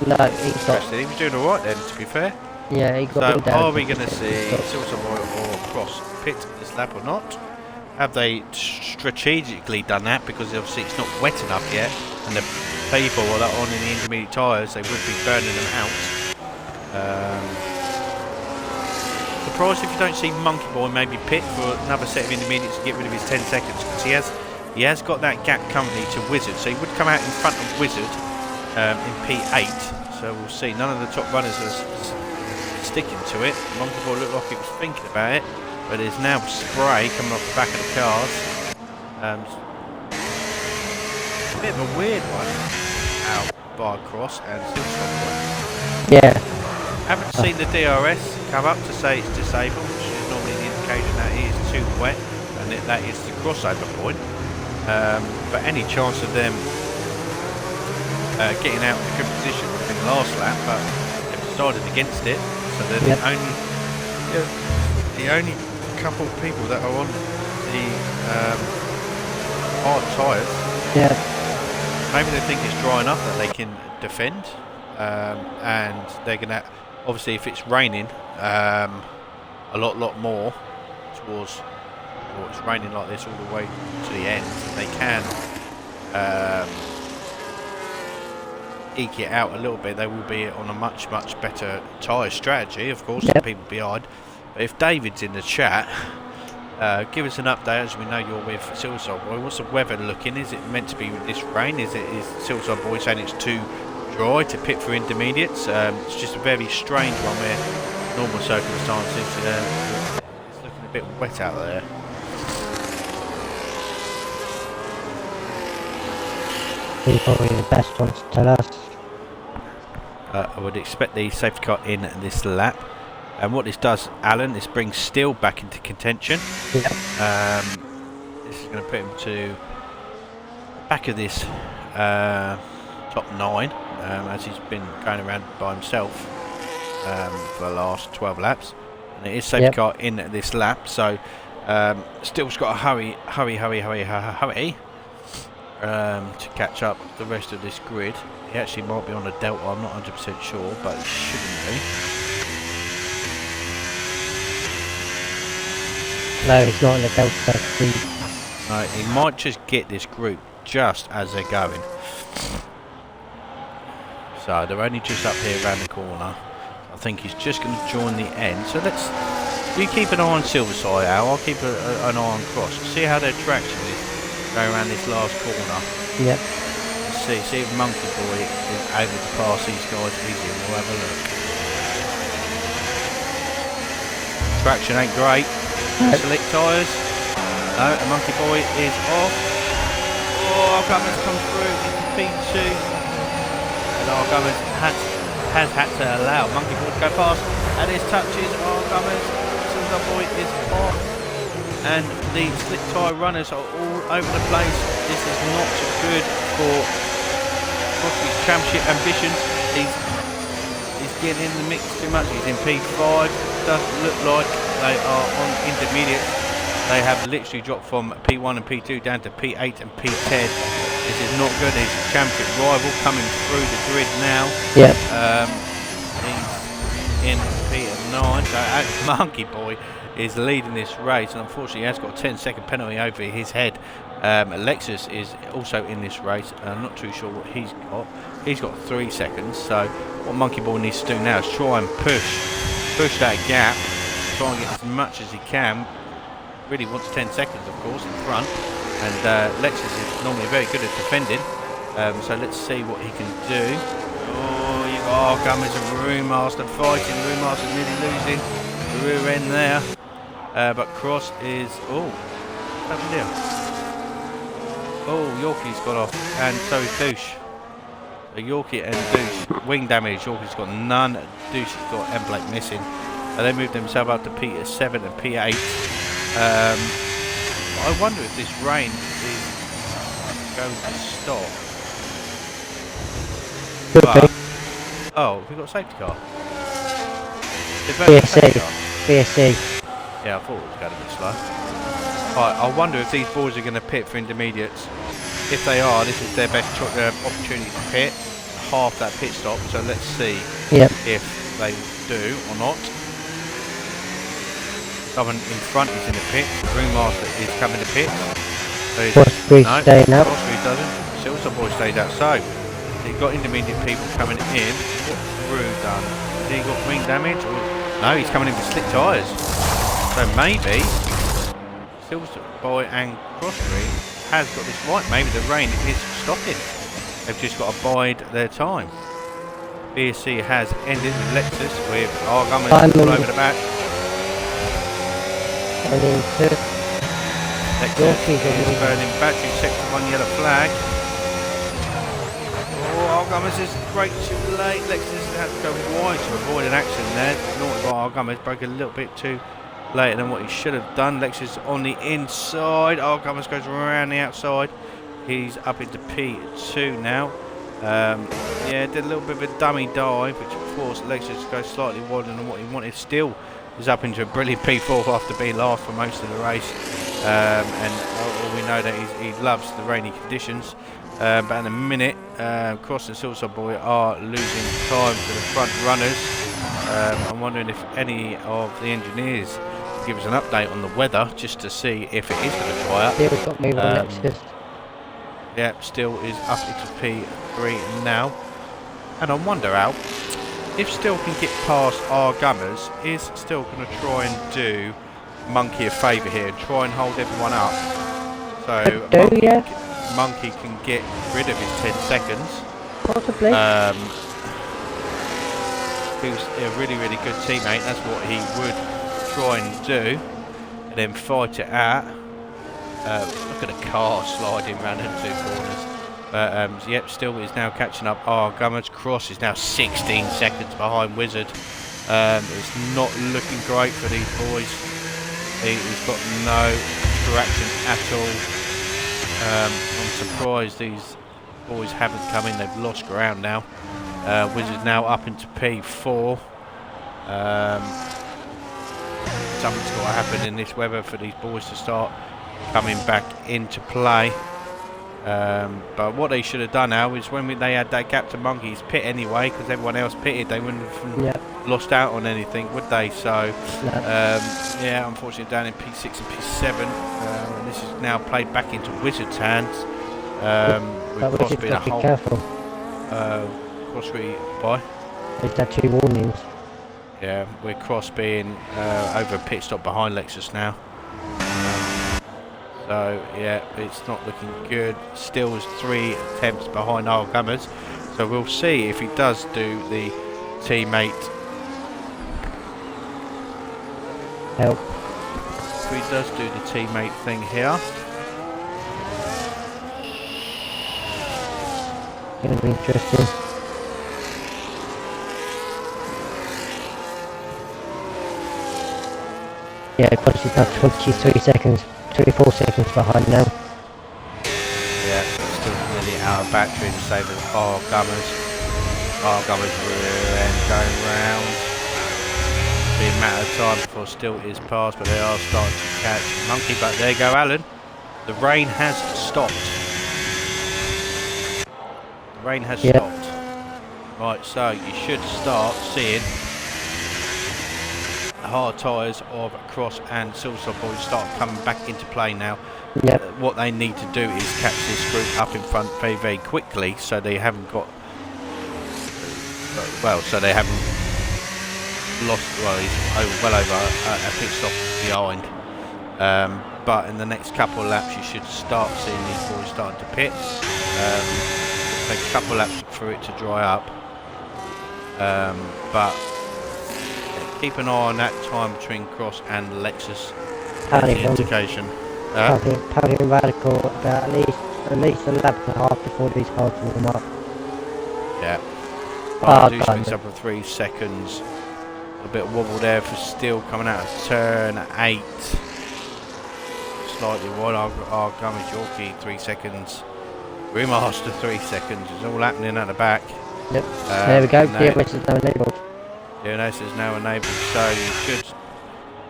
No, he's got. He was doing alright then, to be fair. Yeah, he got. So, are we going to see Silver Boy or Cross pit this lap or not? Have they strategically done that? Because obviously it's not wet enough yet, and the people that are on in the intermediate tyres, they would be burning them out. Surprised if you don't see Monkey Boy maybe pit for another set of intermediates to get rid of his 10 seconds, because he has got that gap currently to Wizard, so he would come out in front of Wizard in P8. So we'll see. None of the top runners are sticking to it. Monkey Boy looked like he was thinking about it, but there's now spray coming off the back of the cars. A bit of a weird one out by Cross and Silver. Yeah. Haven't seen the DRS come up to say it's disabled, which is normally the indication that it is too wet and that is the crossover point. But any chance of them getting out in a good position would have been last lap, but they've decided against it. So they're the only couple of people that are on the hard tyres. Yeah. Maybe they think it's dry enough that they can defend, and they're gonna. Obviously, if it's raining a lot more towards, or it's raining like this all the way to the end, they can eke it out a little bit. They will be on a much better tyre strategy, of course, than people behind. But if David's in the chat, give us an update, as we know you're with Silverside Boy. What's the weather looking? Is it meant to be this rain? Is Silverside Boy saying it's too dry to pit for intermediates? It's just a very strange one where normal circumstances it's looking a bit wet out there. He's probably the best one to tell us. I would expect the safety car in this lap. And what this does, Alan, this brings Steele back into contention. Yep. This is going to put him to the back of this top 9, as he's been going around by himself for the last 12 laps. And it is safety car in this lap, so Steele's got to hurry to catch up the rest of this grid. He actually might be on a Delta, I'm not 100% sure, but he shouldn't be. No, he's not on the Delta. No, he might just get this group just as they're going. So they're only just up here around the corner. I think he's just going to join the end. So you keep an eye on Silverside, Al. I'll keep an eye on Cross. See how their traction is going around this last corner. Yep. See see if Monkey Boy is able to pass these guys easily. We'll have a look. Traction ain't great. Slick tyres. No, and Monkey Boy is off. Oh, our Gummers come through into P2. And our Gummers has had to allow Monkey Boy to go past. And his touches our Gummers. Silver Boy is off. And the slick tyre runners are all over the place. This is not good for Crosby's championship ambitions. He's getting in the mix too much. He's in P5. Doesn't look like they are on intermediate. They have literally dropped from P1 and P2 down to P8 and P10. This is not good. His championship rival coming through the grid now. Yeah. He's in P9. So Monkey Boy is leading this race, and unfortunately he has got a 10-second penalty over his head. Alexis is also in this race. I'm not too sure what he's got. He's got 3 seconds. So what Monkey Boy needs to do now is try and push that gap, try and get as much as he can. Really wants 10 seconds, of course, in front. And Alexis is normally very good at defending. So let's see what he can do. Oh, you got Gummers and Brewmaster fighting. Brewmaster nearly losing the rear end there. But Cross is... Oh, what's happened here? Oh, Yorkie's got off, and so is Douche. So Yorkie and Douche, wing damage. Yorkie's got none. Douche has got end plate missing. And they moved themselves up to P7 and P8. I wonder if this rain is going to stop. But, oh, we've got a safety car. BSC. Yeah, I thought it was going a bit slow. Right, I wonder if these boys are going to pit for intermediates. If they are, this is their best opportunity to pit. Half that pit stop, so let's see if they do or not. Someone in front is in the pit. Brewmaster is coming to pit. Crosby staying out. Crosby doesn't. Silver Boy stayed out. So you've got intermediate people coming in. What's Brew done? Has he got wing damage? Or? No, he's coming in with slick tyres. So maybe Silver Boy and Crosby has got this right. Maybe the rain is stopping. They've just got to bide their time. BSC has ended with Lexus with Gummers all over the back. And into Lexus is burning battery sector 1 yellow flag. Oh, Gummers is great too late. Lexus had to go wide to avoid an accident there. Naughty by Gummers, broke a little bit too later than what he should have done. Lexus on the inside. Gummers goes around the outside. He's up into P2 now. Yeah, did a little bit of a dummy dive, which of course Lexus goes slightly wider than what he wanted. Still is up into a brilliant P4 after being last for most of the race. And we know that he loves the rainy conditions. But in a minute, Cross and Silver Boy are losing time to the front runners. I'm wondering if any of the engineers can give us an update on the weather, just to see if it is going to dry up. Yeah, we've got me on Lexus. Yeah, still is up into P3 now. And I wonder, Al, if Still can get past our Gummers, is Still going to try and do Monkey a favour here and try and hold everyone up. So Monkey can get rid of his 10 seconds. Possibly. Who's a really, really good teammate. That's what he would try and do. And then fight it out. Look at the car sliding around them 2 corners. Yep, Still is now catching up. Gummers. Cross is now 16 seconds behind Wizard. It's not looking great for these boys. He's got no traction at all. I'm surprised these boys haven't come in. They've lost ground now. Wizard now up into P4. Something's got to happen in this weather for these boys to start coming back into play. But what they should have done now is when they had that gap to Monkey's pit anyway, because everyone else pitted, they wouldn't have lost out on anything, would they? So yeah, unfortunately down in P6 and P7. This is now played back into Wizard's hands. With Cross being a whole Cross by. There's that 2 warnings. Yeah, with Cross being over a pit stop behind Lexus now. So yeah, it's not looking good. Still is 3 attempts behind our Gummers. So we'll see if he does do the teammate. Help. If he does do the teammate thing here. Gonna be interesting. Yeah, Quincy's now 23 seconds, 24 seconds behind now. Yeah, still nearly out of battery to save our Gummers. Our Gummers and going round. Be a matter of time before Still is passed, but they are starting to catch Monkey. But there you go, Alan. The rain has stopped. The rain has stopped. Right, so you should start seeing the hard tyres of Cross and Silverside Boys start coming back into play now. Yep. What they need to do is catch this group up in front very, very quickly, so they haven't got. So they haven't lost. Well, he's well over a pit stop behind. But in the next couple of laps, you should start seeing these boys starting to pit. It'll take a couple of laps for it to dry up. But keep an eye on that time between Cross and Lexus. The indication. Podium radical about at least a lap and a half before these cars warm up. Yeah. Do swings up for 3 seconds. A bit of wobble there for Still coming out of turn 8. Slightly wide. Our Gummers Yorkie 3 seconds. Remaster 3 seconds. It's all happening at the back. Yep. There we go. DRS is now enabled. DRS is now enabled, so you should,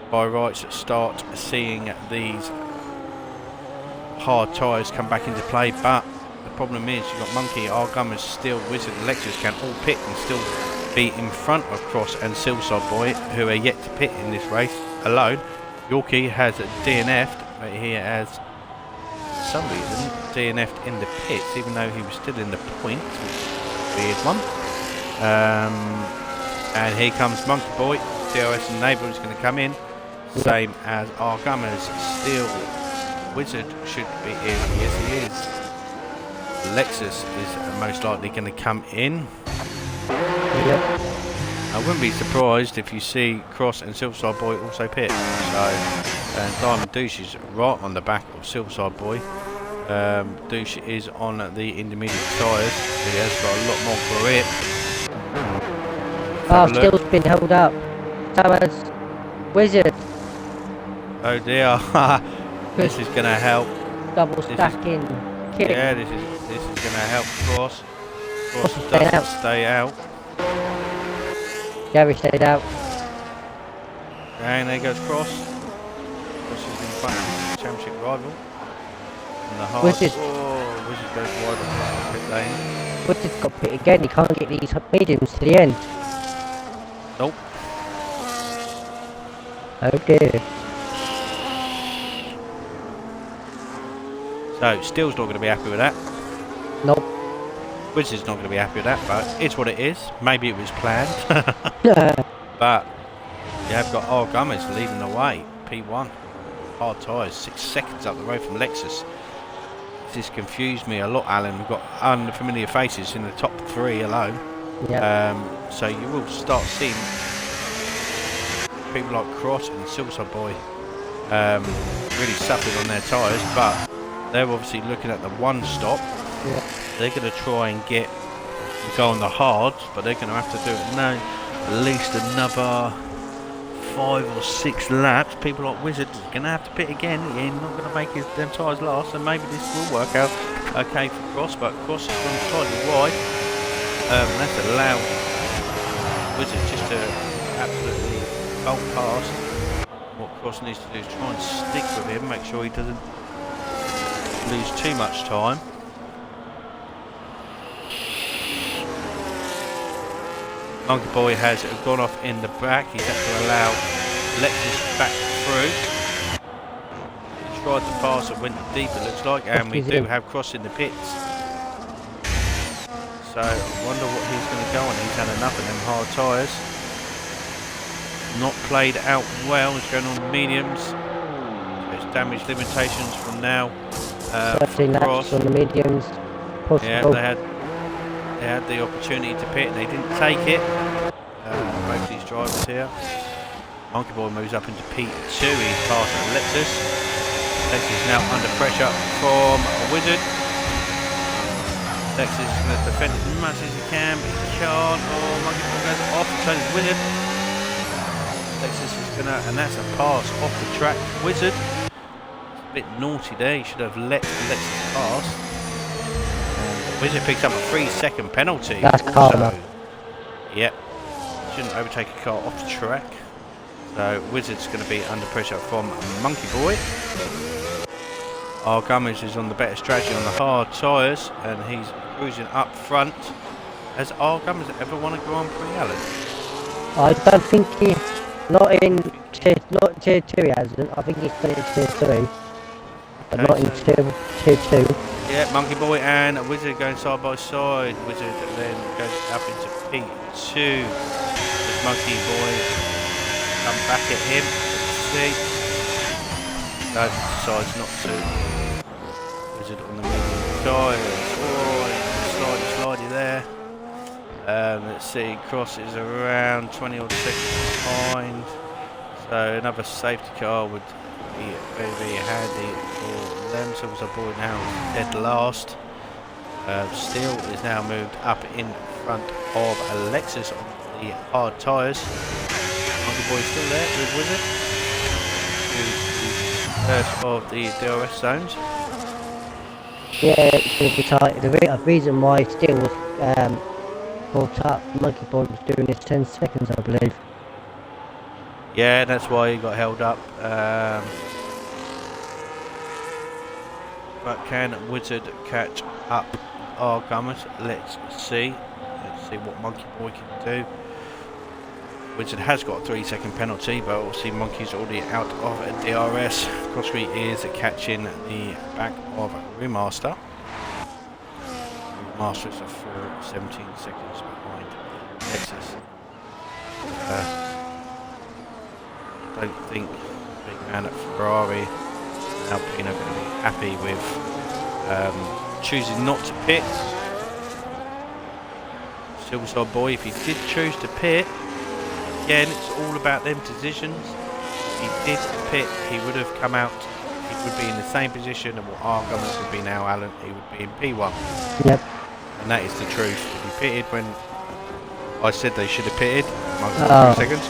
by rights, start seeing these hard tyres come back into play. But the problem is, you've got Monkey, our Gummers, Still, Wizard, and Lexus can all pit and still be in front of Cross and Silverside Boy, who are yet to pit in this race alone. Yorkie has DNF'd, but he has, for some reason, DNF'd in the pits, even though he was still in the points, which is a weird one. And here comes Monkey Boy. DRS enabled is going to come in, same as our Gummers. Still, Wizard should be in. Yes, he is. Lexus is most likely going to come in. Yep. I wouldn't be surprised if you see Cross and Silverside Boy also pit. So, and Diamond Douche is right on the back of Silverside Boy. Douche is on the intermediate tyres. He has got a lot more grip. Still's been held up. So has Wizard. Oh dear. This is going to help. Double stacking. Yeah, this is going to help Cross. Cross doesn't stay out. Gary stayed out. And there goes Cross. Cross is in front of the championship rival. And the hard. Wizard. Oh, Wizard goes wide on the pit lane. Wizard's got pit again. He can't get these mediums to the end. Nope. Okay. So, Still's not going to be happy with that. Nope. Wizard's not going to be happy with that, but it's what it is. Maybe it was planned. But you have got our Gummers leading the way. P1. Hard tyres. 6 seconds up the road from Lexus. This confused me a lot, Alan. We've got unfamiliar faces in the top 3 alone. Yep. So you will start seeing people like Cross and Silverside Boy really suffering on their tyres, but they're obviously looking at the one stop. Yep. They're going to try and go on the hards, but they're going to have to do it now at least another 5 or 6 laps. People like Wizard are going to have to pit again. He's not going to make them tyres last, and maybe this will work out okay for Cross, but Cross has gone slightly wide. That's allowed Wizard just to absolutely bolt past. What Cross needs to do is try and stick with him, make sure he doesn't lose too much time. Monkey Boy has gone off in the back. He's had to allow Lexus back through. He tried to pass and went deep, it looks like, and we do have Cross in the pits. So I wonder what he's going to go on. He's had enough of them hard tyres. Not played out well. He's going on mediums. So it's damage limitations from now. 13 laps Cross. on the mediums. Possible. Yeah, they had the opportunity to pit and they didn't take it. Both these drivers here. Monkey Boy moves up into P2. He's past Lexus. Lexus is now under pressure from Wizard. Lexus is going to defend as much as he can, but he can't. Oh, Monkey Boy goes off, turns Wizard. Lexus is going to, and that's a pass off the track. Wizard. It's a bit naughty there, he should have let Lexus pass. And Wizard picks up a 3-second penalty. That's karma. Yep. Shouldn't overtake a car off the track. So Wizard's going to be under pressure from Monkey Boy. Our Gummers is on the better strategy on the hard tyres, and he's cruising up front. Has our Gummers ever won a Grand Prix, Alan? I don't think he, not tier 2 he hasn't. I think he's done it in tier 3, but Okay, not in tier 2. Yeah, Monkey Boy and Wizard going side by side. Wizard then goes up into P2. Does Monkey Boy come back at him? Let's see. No, decides not to. Wizard on the medium tyres. Oh, slidey there. Let's see, Cross is around 20 odd seconds behind. So another safety car would be very, very handy for them. So our boy now is dead last. Steele is now moved up in front of Alexis on the hard tyres. Monkey Boy is still there with Wizard. First of the DRS zones. Yeah, it's going to be tight. The reason why Steele was brought up, Monkey Boy was doing this 10 seconds, I believe. Yeah, that's why he got held up. But can Wizard catch up our Gummers? Let's see. Let's see what Monkey Boy can do. Wizard has got a 3-second penalty, but obviously Monkey's already out of a DRS. Crosby is catching the back of Remaster. Remaster is a full 17 seconds behind Lexus. I don't think big man at Ferrari and Alpine are going to be happy with choosing not to pit. Silverstar Boy, if he did choose to pit, again, it's all about them decisions. If he did pit, he would have come out, he would be in the same position and what our Gummers would be now, Alan, he would be in P1. Yep. And that is the truth. If he pitted when I said they should have pitted, 3 seconds,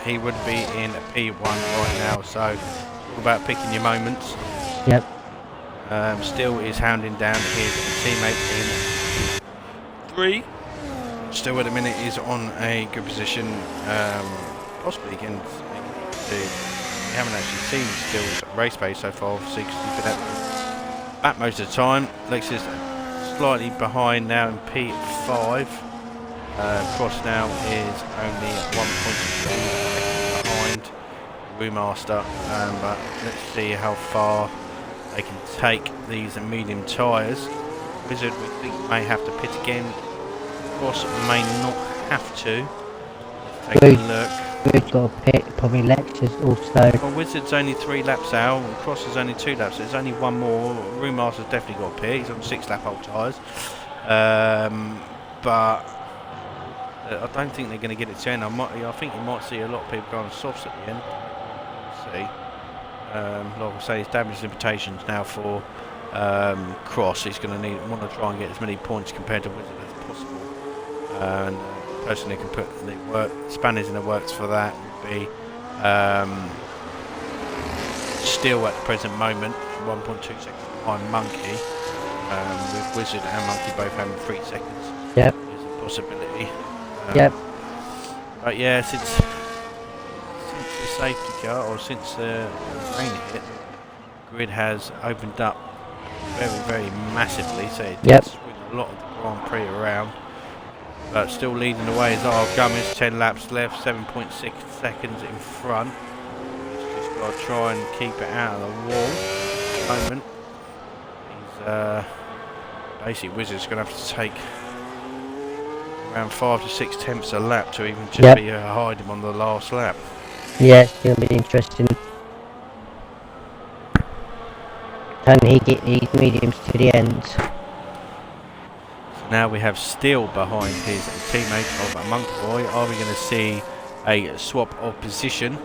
he would be in P1 right now, so it's all about picking your moments. Yep. Still is hounding down his teammate in 3. Still at the minute is on a good position, possibly against we haven't actually seen Still's race pace so far, obviously, because he's been at back most of the time. Lexus slightly behind now in P5. Cross now is only 1.2 behind Remaster, but let's see how far they can take these medium tyres. Wizard we think may have to pit again. Cross may not have to. Let's take a look. We've got a pit, probably Lexus also. Well, Wizard's only 3 laps out, and Cross is only 2 laps, so there's only one more. Remaster's definitely got a pit, he's on 6 lap old tyres. But I don't think they're going to get it to end. I think you might see a lot of people going softs at the end. Let's see. Like I say, it's damage limitations now for Cross. He's going to want to try and get as many points compared to Wizard as possible. And the person who can put the spanners in the works for that would be Still at the present moment 1.2 seconds behind Monkey, with Wizard and Monkey both having 3 seconds. Yep. Is a possibility. Yep. But yeah, since the safety car, or since the rain hit, grid has opened up very, very massively, so it does swing a lot of the Grand Prix around. But still leading the way is our Gummers, 10 laps left, 7.6 seconds in front. He's just got to try and keep it out of the wall at the moment. He's basically Wizard's going to have to take around 5 to 6 tenths a lap to even just be hide him on the last lap. Yeah, it's going to be interesting. Can he get these mediums to the end? So now we have Steele behind his teammate of Monkey Boy. Are we going to see a swap of position?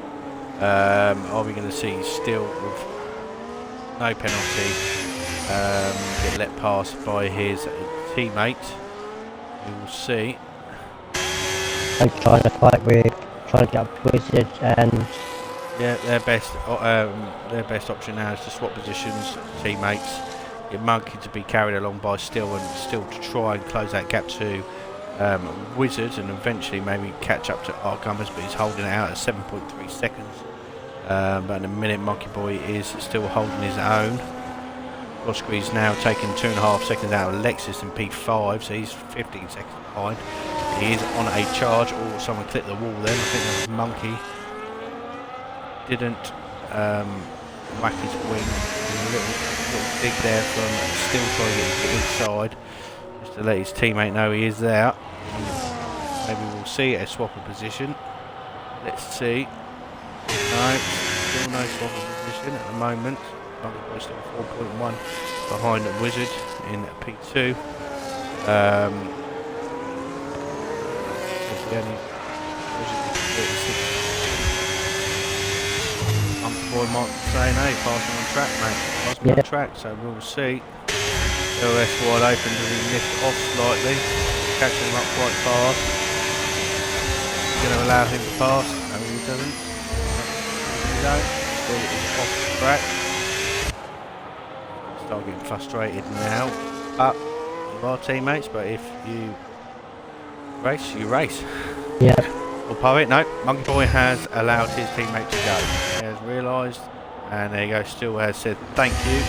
Are we going to see Steele with no penalty get let pass by his teammate? We will see. I'm trying to fight with, trying to get up to Wizard and... Yeah, their best option now is to swap positions, teammates. Get Monkey to be carried along by Steele and Steele to try and close that gap to Wizards and eventually maybe catch up to our Gummers, but he's holding it out at 7.3 seconds. But in a minute, Monkey Boy is still holding his own. Roscoe's now taking 2.5 seconds out of Lexus in P5, so he's 15 seconds behind. He is on a charge. Oh, someone clipped the wall then. I think that was Monkey. Didn't whack his wing. A little dig there from Still trying to get inside, just to let his teammate know he is there. Maybe we'll see a swap of position. Let's see. No, still no swap of position at the moment. Monkey still 4.1 behind the Wizard in P2. Monkey Boy might say, no, passing on track, mate. Passing on track, so we'll see. LS wide open, does he lift off slightly? Catching him up quite fast. Going to allow him to pass? No, he doesn't. No, still off track. Start getting frustrated now. But you are teammates, but if you race, you race. Yeah. Well, Poet, no, Monkey Boy has allowed his teammate to go. He has realised, and there you go, Still has said thank you.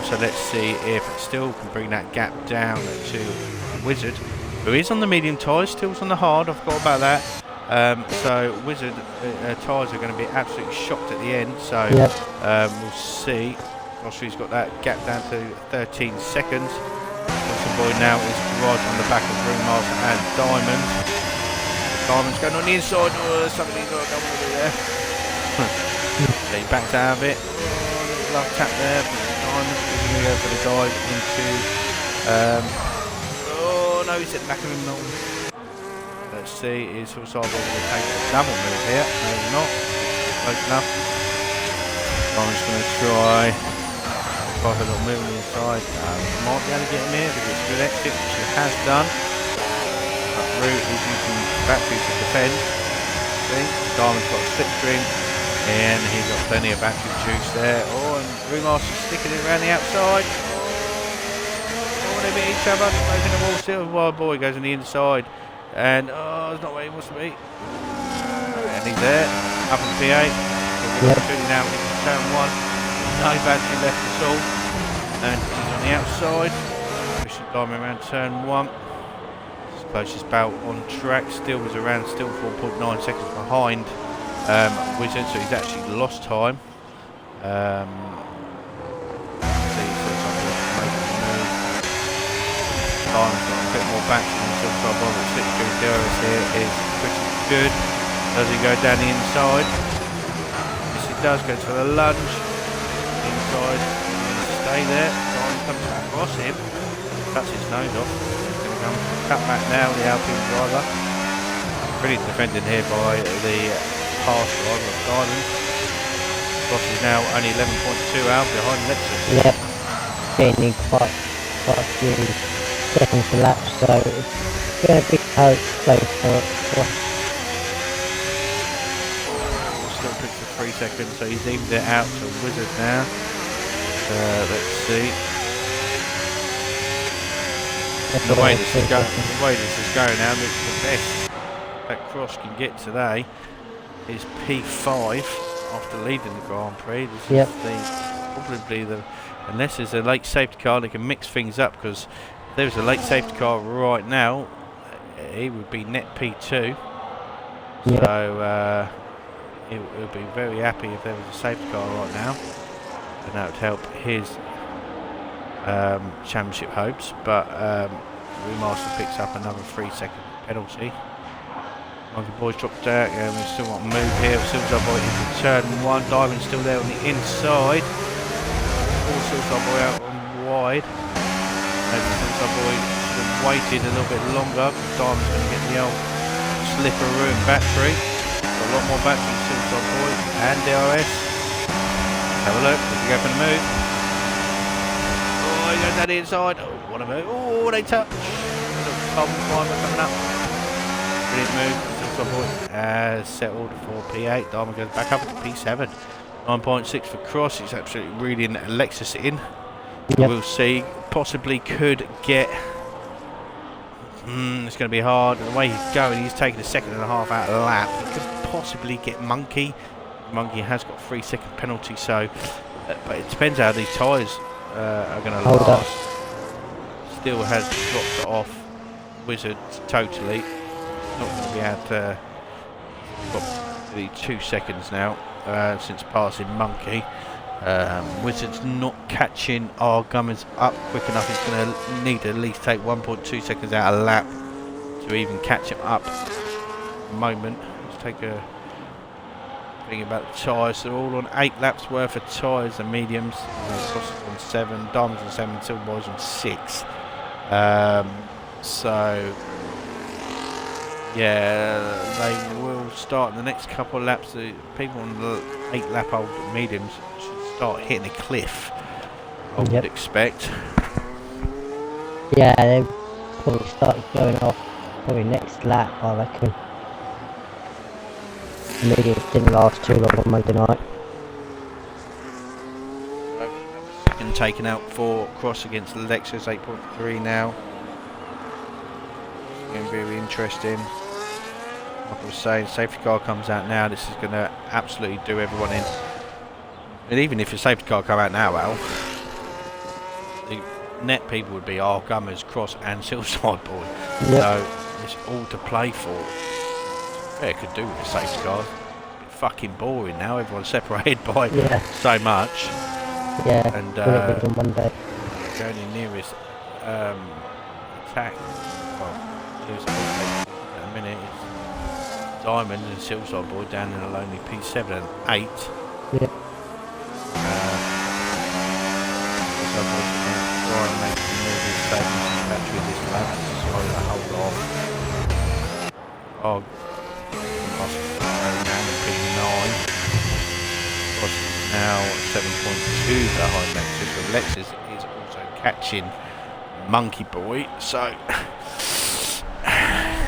So let's see if Still can bring that gap down to Wizard, who is on the medium tyres, Still's on the hard, I forgot about that. So Wizard tyres are going to be absolutely shocked at the end, so we'll see. Osprey's got that gap down to 13 seconds. Monkey Boy now is right on the back of Ringmaster and Diamond. Diamond's going on the inside. Oh, something he's got to go with there. So he backs out of it. Oh, love tap there. Diamond is going to go for the dive into. Oh no, he's at the back of him. No. Let's see. Is Hillside going to take a double move here? No, he's not. Close enough. Diamond's going to try. A little move on the inside. Might be able to get him here with this good exit, which he has done. But Root is using battery to defend. See, Diamond's got a slipstream, and he's got plenty of battery juice there. Oh, and Ringmaster's sticking it around the outside. Oh, they meet each other, making the wall. Silver Wild Boy goes on the inside, and oh, it's not where he wants to be. And he's there, up in P8. Shooting now into turn 1. No battery left at all, and he's on the outside, pushing Diamond around turn 1. His closest bout on track, Still was around, still 4.9 seconds behind Wizard, so he's actually lost time. Diamond's got a bit more battery on the silver side, but slipstream DRS here is pretty good. Does he go down the inside? Yes, he does, goes for the lunge. Inside, stay there. Diamond comes across him, cuts his nose off. He's going to come cut back now, the Alpine driver. Brilliant defending here by the pass driver of Diamond. Ross is now only 11.2 out behind Lexus. Yep, gaining quite a few seconds to lap, so it's going to be close for us. Still picks for 3 seconds, so he's evened it out to Wizard now. Let's see. The way this is going now, the best that Cross can get today is P5 after leading the Grand Prix. This is probably the, unless there's a late safety car, they can mix things up, because if there was a late safety car right now, he would be net P2. So he would be very happy if there was a safety car right now, and that would help his championship hopes. But Remaster picks up another 3-second penalty. Monkey Boy's dropped out, yeah, we've still got to move here. Silver Boy into turn 1, Diamond's still there on the inside. Silver Boy out on wide. Silver Boy should have waited a little bit longer. Diamond's going to get the old slipperoo and battery. Got a lot more battery, Silver Boy and DRS. Have a look, does he go for the move? Oh, he goes down the inside. Oh, what a move. Oh, they touch. Little bomb climber coming up. Brilliant move. Settled for P8. Diamond goes back up to P7. 9.6 for Cross. He's absolutely reeling Lexus in. Yep. We'll see. Possibly could get. It's going to be hard. The way he's going, he's taking a second and a half out of the lap. He could possibly get Monkey. Monkey has got 3-second penalty, so. But it depends how these tyres are going to last. Still has dropped off Wizard totally. Not going to be able to. Got the 2 seconds now since passing Monkey. Wizard's not catching our Gummers up quick enough. He's going to need to at least take 1.2 seconds out of lap to even catch him up. Moment. Let's take a thing about the tyres. They're all on 8 laps worth of tyres, the mediums. Crosses on 7, Diamonds on 7, Silver Boys on 6. So. Yeah, they will start in the next couple of laps. The people on the 8 lap old mediums should start hitting a cliff, I would expect. Yeah, they probably start going off probably next lap, I reckon. The mediums didn't last too long on Monday night. Second taken out for Cross against Lexus, 8.3 now. It's going to be really interesting. Like I was saying, safety car comes out now. This is going to absolutely do everyone in. And even if your safety car come out now, Al, the net people would be our Gummers, Cross and Silverside Boy. Yep. So it's all to play for. Fair could do with the safety cars. It's fucking boring now. Everyone's separated by so much. Yeah. And on Monday. the only nearest attack. Well, there's a minute. Diamond and Silverside Boy down in a lonely P7 and 8. Yeah. Silverside Boy's going to try and make the move in savings and battery this lap. Sorry to hold off. Oh, lost down to P9. Cross now 7.2 behind Lexus, but Lexus is also catching Monkey Boy, so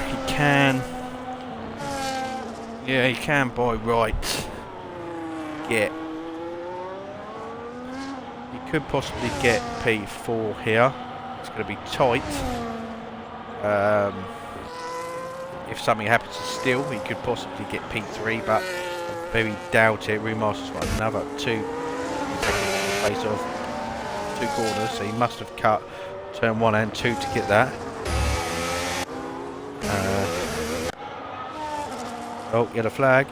he can. Yeah, he can by right get. He could possibly get P4 here. It's going to be tight. If something happens to Steele, he could possibly get P3, but I very doubt it. Remaster's got another 2 face off 2 corners, so he must have cut turn 1 and 2 to get that. Oh, yellow flag.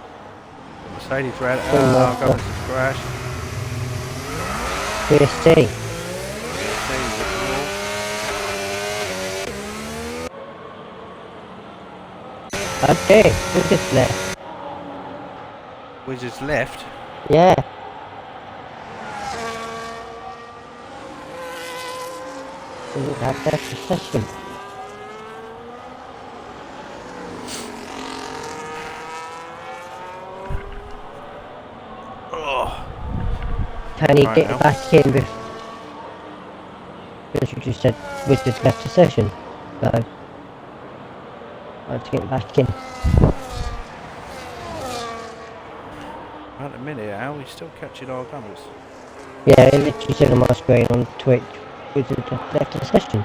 Mercedes red. Oh, God, this is crash. PST. Okay, Wizards left. Wizards left? Yeah. Wizards had their procession. Can he get back in with... Because you just said Wizards left the session, so... I have to get back in. At the minute, Al, he's still catching our Gummers. Yeah, it literally said on my screen on Twitch, Wizards left the session.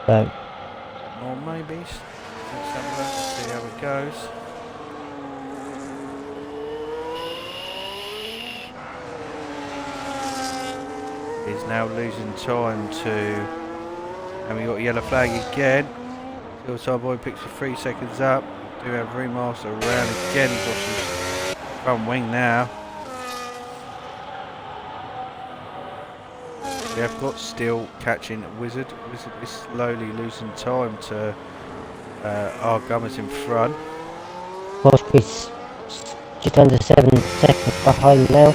So... Or maybe. Let's have a look and see how it goes. He's now losing time to, and we got a yellow flag again. Silverside Boy picks the 3 seconds up. Do have remaster around again. He's got his front wing now. We have got Steele catching Wizard. Wizard is slowly losing time to our Gummers in front. course, we're just under 7 seconds behind now.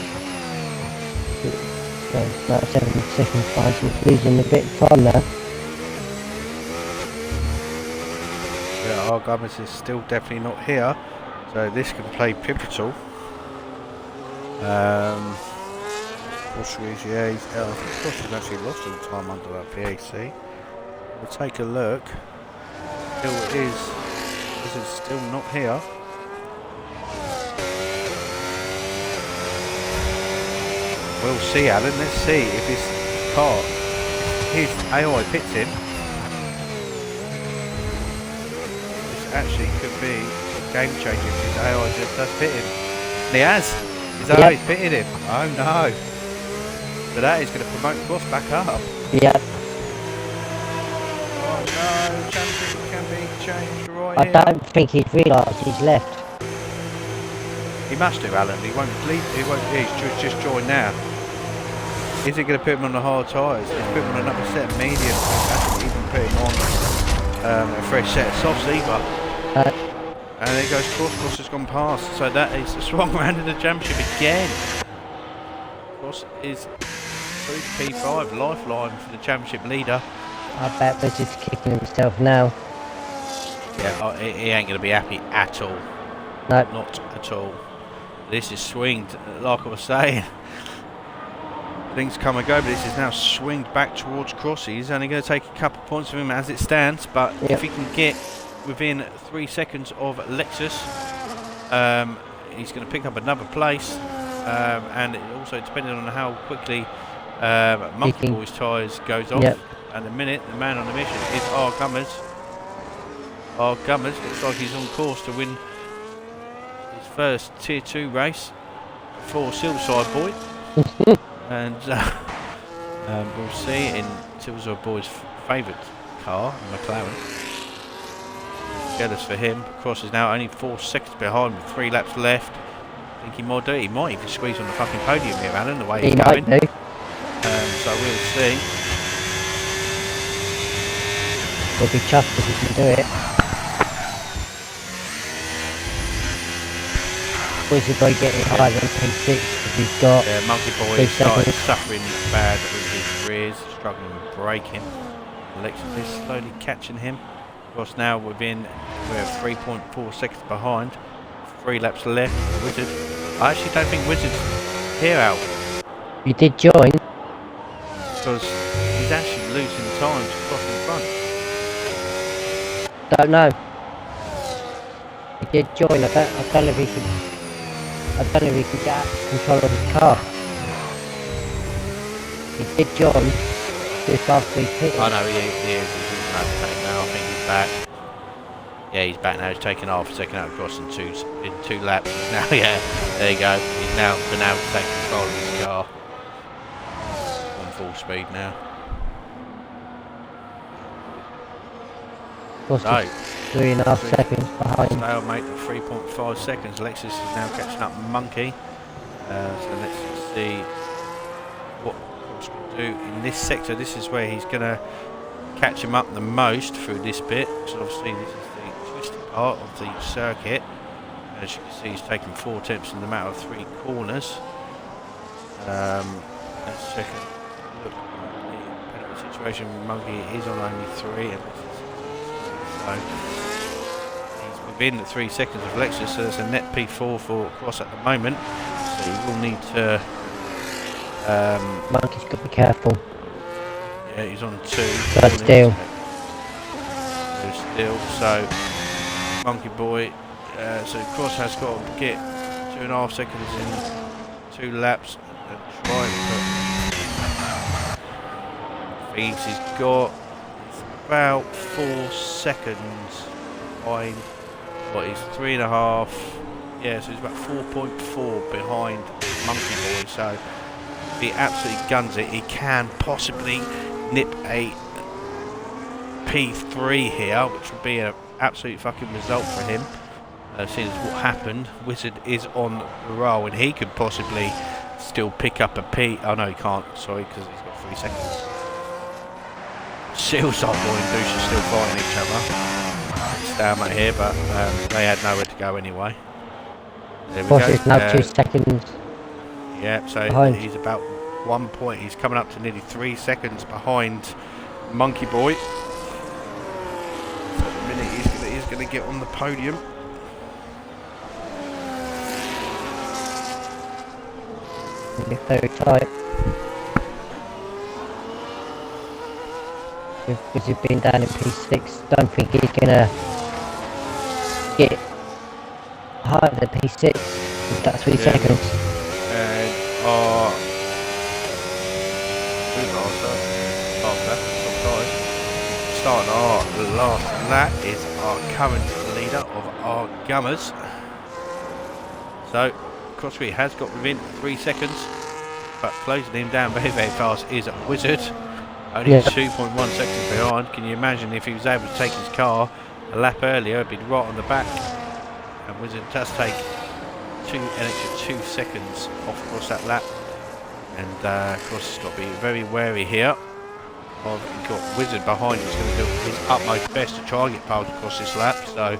No, about 7 seconds behind, so he's losing a bit of time now. Yeah, our Gummers is still definitely not here, so this can play pivotal. Portuguese, yeah, I think Portuguese actually lost all the time under that PAC. We'll take a look. Still is. This is still not here. We'll see, Alan. Let's see if his car, his AI pits him. This actually could be a game changer if his AI just does pit him. And he has. His AI has pitted him. Oh no. So that is going to promote Cross back up. Yeah. Oh no, championship can be changed right I here. don't think he'd realised he's left. He must do, Alan. He won't leave. He won't. He's just joined now. Is it going to put him on the hard tyres? It's put him on another set of medium. Actually, even put him on a fresh set of softs either. And there goes Cross. Cross has gone past. So that is the swung round in the championship again. Cross is through P5, lifeline for the championship leader. I bet Wizard's kicking himself now. Yeah, he ain't going to be happy at all. No. Not at all. This is swinged, like I was saying. Things come and go, but this is now swinged back towards Cross. He's only going to take a couple of points from him as it stands, but if he can get within 3 seconds of Lexus, he's going to pick up another place, and it also depending on how quickly Monkey Boy's tyres goes off. And the minute the man on the mission is our Gummers. Our Gummers looks like he's on course to win his first Tier 2 race for Silverside Boy. And we'll see in Silverside Boy's favourite car, McLaren. Jealous for him. Cross is now only 4 seconds behind with 3 laps left. I think he might do it. He might even squeeze on the fucking podium here, Alan, the way he's going. Might do. So we'll see. We'll be chuffed if he can do it. Wizard Boy getting higher than P6 because he's got... Yeah, Monkey Boy started suffering bad with his rears, struggling with braking. Lexus is slowly catching him. Cross now within, we're 3.4 seconds behind. 3 laps left. Wizard. I actually don't think Wizard's here out. He did join. Because he's actually losing time to Cross in front. Don't know. He did join. I don't know if he could. I don't know if he could get control of his car. He did join just after he hit it. I know he is. He's overtaken now. I think he's back. Yeah, he's back now. He's taken half a second out across in two laps. Now, yeah, there you go. He's now been able to take control of his car. On full speed now. So, 3.5 seconds behind. Stalemate at 3.5 seconds. Lexus is now catching up Monkey. So let's see what Cross can do in this sector. This is where he's going to catch him up the most through this bit. So obviously this is the twisted part of the circuit. As you can see, he's taken 4 attempts in the matter of 3 corners. Let's check a look at the penalty situation. Monkey is on only 3. And so he's within the 3 seconds of Lexus, so there's a net P4 for Cross at the moment. So he will need to. Monkey's got to be careful. Yeah, he's on 2. But still. So Monkey Boy. So Cross has got to get 2.5 seconds in 2 laps and try and put. Thinks he's got. About 4 seconds behind what is 3.5. Yeah, so he's about 4.4 behind Monkey Boy. So if he absolutely guns it, he can possibly nip a P3 here, which would be an absolute fucking result for him. Seeing as what happened, Wizard is on the roll and he could possibly still pick up a P. Oh no, he can't. Sorry, because he's got 3 seconds. Silverside Boy and Douche are still fighting each other. stalemate here, but they had nowhere to go anyway. There we Of course, go. it's now 2 seconds Yeah, so behind. he's about 1 point. He's coming up to nearly 3 seconds behind Monkey Boy. So the minute he's gonna get on the podium. It's very tight. Because he's been down in P6, don't think he's gonna get higher than P6 with that 3 seconds. And starting our last lap is our current leader of our Gummers. So Crossbury has got within 3 seconds, but closing him down very, very fast is Wizard. Only 2.1 seconds behind. Can you imagine if he was able to take his car a lap earlier, it'd be right on the back. And Wizard does take an extra 2 seconds off across that lap. And Cross has got to be very wary here. He's got Wizard behind, he's going to do his utmost best to try and get past across this lap. So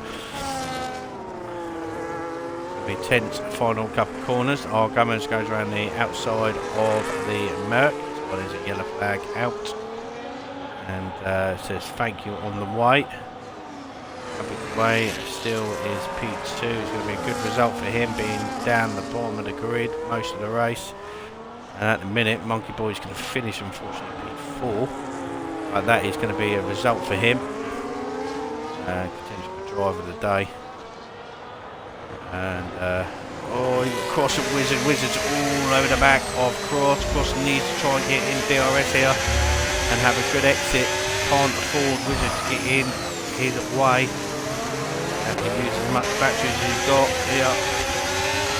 it'll be tense final couple of corners. Our Gummers goes around the outside of the Merc. Well, there's a yellow flag out, and says thank you on the way. Way still is P2. It's going to be a good result for him, being down the bottom of the grid most of the race. And at the minute, Monkey Boy is going to finish, unfortunately, P4. But that is going to be a result for him. Continues to be driver of the day. And he's got Cross and Wizard. Wizard's all over the back of Cross. Cross needs to try and get in DRS here and have a good exit. Can't afford Wizard to get in his way. And he uses as much battery as he's got here.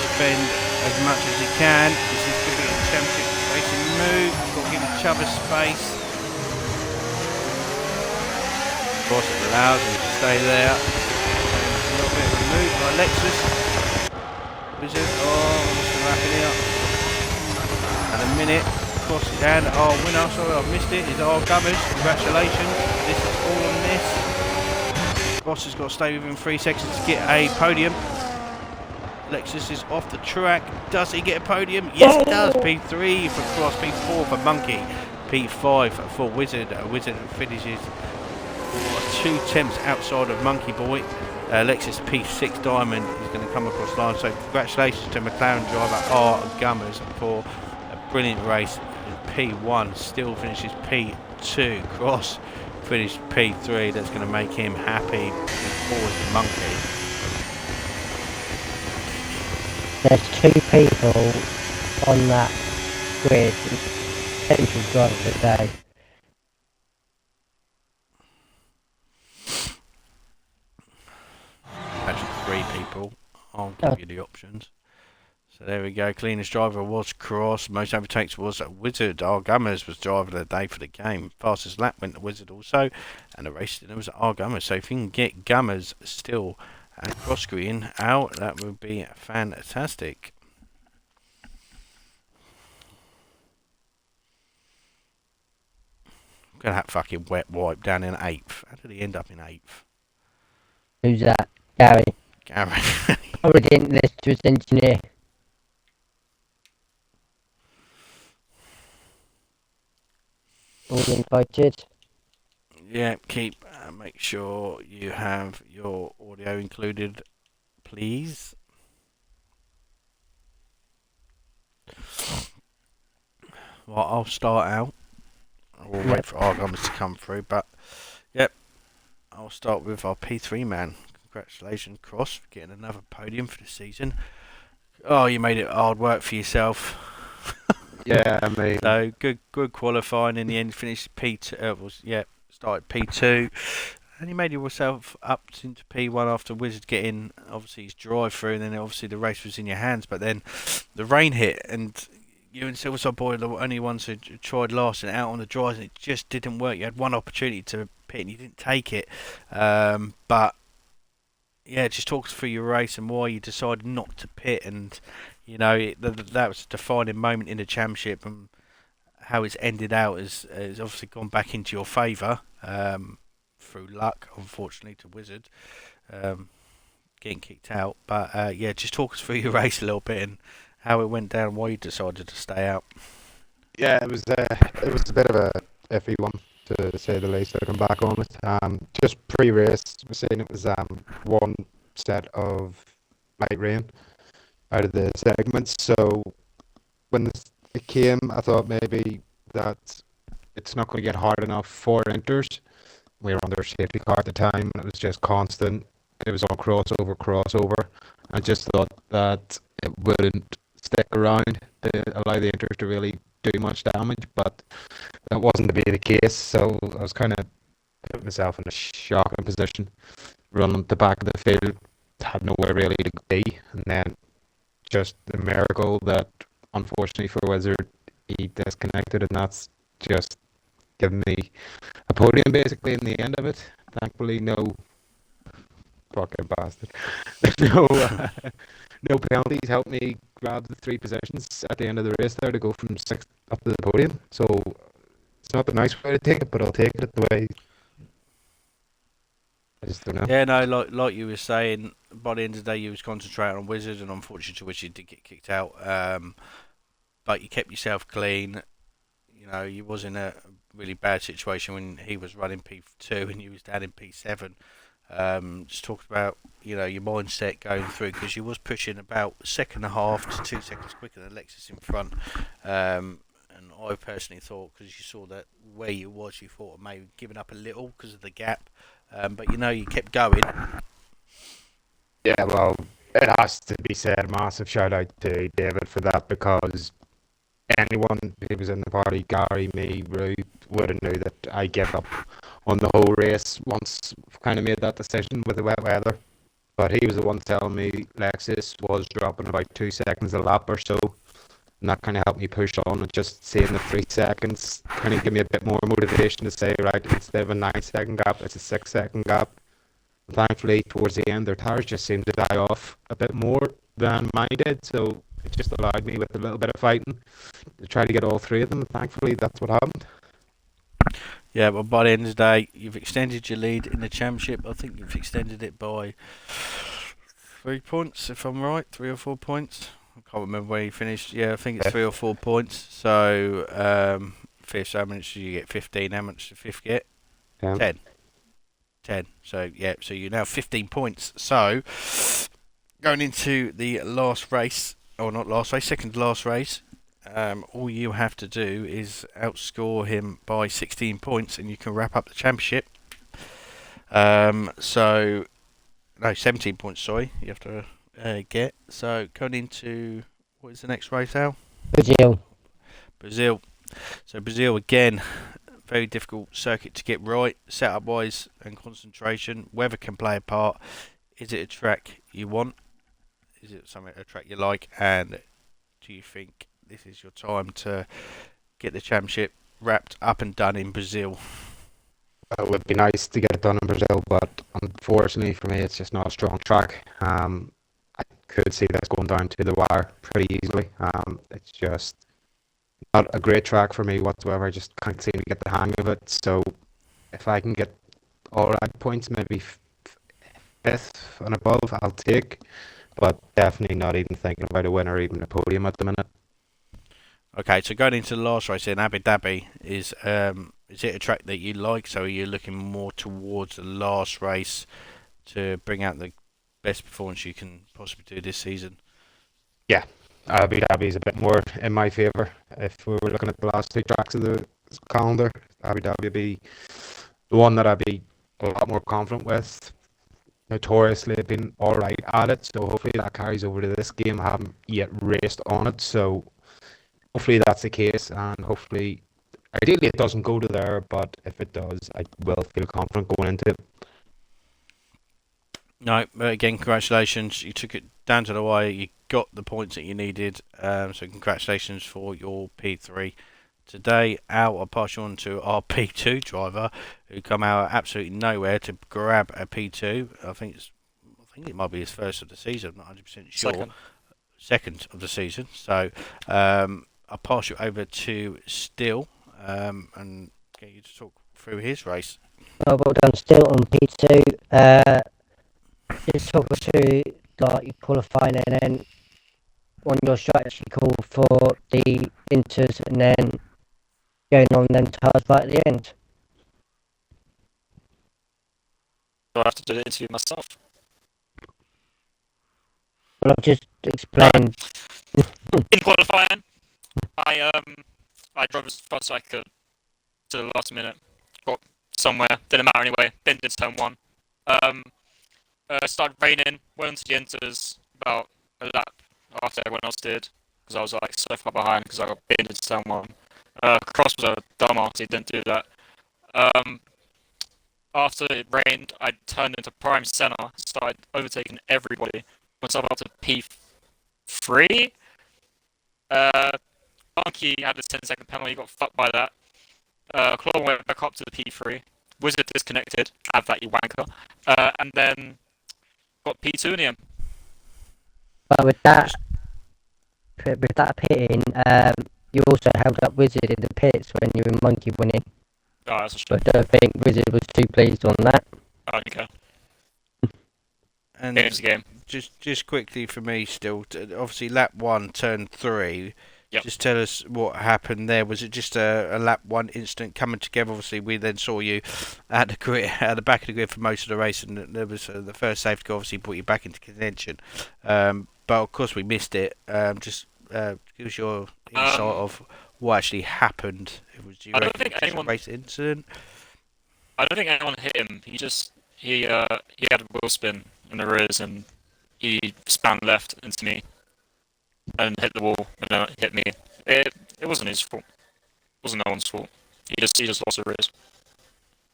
Defend as much as he can. This is going to be a championship racing move. Got to give each other space. Of course, it allows him to stay there. A little bit of a move by Lexus. Wizard, what's going to happen here? And a minute, Cross and our winner, sorry I've missed it, is our Gummers. Congratulations, this is all on this. Cross has got to stay within 3 seconds to get a podium. Lexus is off the track. Does he get a podium? Yes, he does. P3 for Cross, P4 for Monkey, P5 for Wizard. Wizard finishes 2 attempts outside of Monkey Boy. Lexus P6 Diamond is going to come across line. So congratulations to McLaren driver R Gummers for a brilliant race. P1 still finishes P2. Cross finished P3. That's going to make him happy. Forward to Monkey. There's 2 people on that grid, potential driver of the day. Actually 3 people. I'll give you the options. So there we go. Cleanest driver was Cross. Most overtakes was Wizard. Our Gummers was driver of the day for the game. Fastest lap went to Wizard also. And the race dinner was our Gummers. So if you can get Gummers still and Cross screen out, that would be fantastic. Look at that fucking wet wipe down in 8th. How did he end up in 8th? Who's that? Gary. Gary. Probably didn't listen to his engineer. All invited. Yeah, make sure you have your audio included, please. Well, I'll start out. We'll wait for our Gummers to come through, but yep, I'll start with our P3 man. Congratulations, Cross, for getting another podium for the season. Oh, you made it hard work for yourself. Yeah, I mean, So good qualifying in the end. Finished P2. Started P2, and you made yourself up into P1 after Wizard getting obviously his drive through, and then obviously the race was in your hands. But then the rain hit, and you and Silverside Boy are the only ones who tried last and out on the drives, and it just didn't work. You had one opportunity to pit, and you didn't take it. But yeah, just talk us through your race and why you decided not to pit, and you know that was a defining moment in the championship, and how it's ended out is obviously gone back into your favour through luck, unfortunately, to Wizard. getting kicked out. But yeah, just talk us through your race a little bit and how it went down, and why you decided to stay out. Yeah, it was a bit of a iffy one to say the least. Looking back on it, just pre-race, we're saying it was one set of light rain out of the segments. So when it came, I thought maybe that it's not going to get hard enough for inters. We were under safety car at the time, and it was just constant. It was all crossover, crossover. I just thought that it wouldn't stick around to allow the inters to really do much damage, but that wasn't to be the case. So I was kind of putting myself in a shocking position, running the back of the field, had nowhere really to be, and then just the miracle that unfortunately for Wizard he disconnected, and that's just given me a podium basically in the end of it. Thankfully, no fucking bastard, no no penalties helped me grab the three positions at the end of the race there to go from sixth up to the podium. So it's not the nice way to take it, but I'll take it the way. I just don't know. Yeah, no, like you were saying, by the end of the day, you was concentrating on Wizard, and unfortunately, to which you did get kicked out. But you kept yourself clean. You know, you was in a really bad situation when he was running P2 and you was down in P7. Just talked about your mindset going through, because you was pushing about a second and a half to 2 seconds quicker than Lexus in front. And I personally thought, because you saw that where you was, you thought of maybe giving up a little because of the gap. But you kept going. Yeah, well, it has to be said. Massive shout out to David for that, because anyone who was in the party, Gary, me, Rue, would have knew that I gave up on the whole race once kind of made that decision with the wet weather. But he was the one telling me Lexus was dropping about 2 seconds a lap or so, and that kind of helped me push on. And just seeing the 3 seconds kind of give me a bit more motivation to say, right, instead of a 9 second gap, it's a 6 second gap. And thankfully, towards the end, their tires just seemed to die off a bit more than mine did, so it just allowed me, with a little bit of fighting, to try to get all three of them. Thankfully, that's what happened. Yeah, but by the end of the day, you've extended your lead in the championship. I think you've extended it by 3 points, if I'm right, 3 or 4 points. I can't remember where you finished. Yeah, I think it's 3 or 4 points. So, fifth, how much did you get? 15. How much did fifth get? 10. 10. So, yeah, so you're now 15 points. So, going into the last race, or not last race, second to last race, all you have to do is outscore him by 16 points and you can wrap up the championship. No, 17 points, sorry, you have to get. So, going into, what is the next race, Al? Brazil. So, Brazil, again, very difficult circuit to get right, setup-wise and concentration. Weather can play a part. Is it a track you want? Is it a track you like? And do you think this is your time to get the championship wrapped up and done in Brazil? It would be nice to get it done in Brazil, but unfortunately for me, it's just not a strong track. I could see this going down to the wire pretty easily. It's just not a great track for me whatsoever. I just can't seem to get the hang of it. So if I can get all right points, maybe fifth and above, I'll take. But definitely not even thinking about a win or even a podium at the minute. Okay, so going into the last race in Abu Dhabi, is it a track that you like? So are you looking more towards the last race to bring out the best performance you can possibly do this season? Yeah, Abu Dhabi is a bit more in my favour. If we were looking at the last two tracks of the calendar, Abu Dhabi would be the one that I'd be a lot more confident with. Notoriously have been alright at it, so hopefully that carries over to this game. I haven't yet raced on it, so hopefully that's the case, and hopefully, ideally it doesn't go to there, but if it does, I will feel confident going into it. No, but again, congratulations. You took it down to the wire. You got the points that you needed, so congratulations for your P3. Today, Al, I'll pass you on to our P2 driver, who come out absolutely nowhere to grab a P2. I think it might be his first of the season. I'm not 100% sure. Second of the season. So I'll pass you over to Still and get you to talk through his race. Well done, Still on P2. just talk us through like your qualifying and then on your strategy call for the inters and then going on them tires right at the end. Do I have to do the interview myself? Well, I've just explained. In qualifying, I drove as fast as I could to the last minute. Got somewhere, didn't matter anyway. Then did turn one. Um, started raining. Went into the inters about a lap after everyone else did because I was like so far behind because I got binned into turn one. Cross was a dumbass. He didn't do that. Um, After it rained, I turned into prime center, started overtaking everybody. Myself up to P3. Monkey had his 10-second penalty, got fucked by that. Claw went back up to the P3. Wizard disconnected, have that you wanker. And then got P2 in the end. But with that pitting, you also held up Wizard in the pits when you were Monkey winning. Oh, that's a shame. But I don't think Wizard was too pleased on that. Oh, okay. And Game's a game. just quickly for me, still, obviously lap 1, turn 3. Yep. Just tell us what happened there. Was it just a lap 1 instant coming together? Obviously, we then saw you at the grid, at the back of the grid for most of the race, and there was the first safety car obviously brought you back into contention. But of course, we missed it. Just give us your insight of what actually happened. It was I don't think anyone race incident. I don't think anyone hit him. He had a wheel spin in the rears and he span left into me and hit the wall and then it hit me. It wasn't his fault. It wasn't no one's fault. He just lost the rears.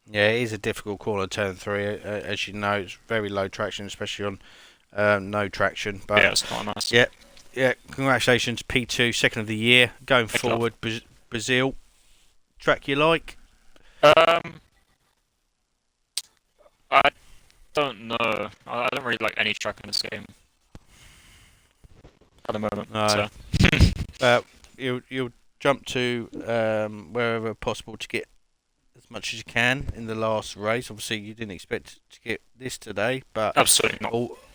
Yeah, it is a difficult corner, turn 3. As you know, it's very low traction, especially on no traction. But yeah, it's not nice. Yeah. Congratulations, P2, second of the year. Going Thank forward, Brazil, track you like? I don't know. I don't really like any track in this game at the moment. No. So. You'll jump to wherever possible to get as much as you can in the last race. Obviously, you didn't expect to get this today, but Absolutely not.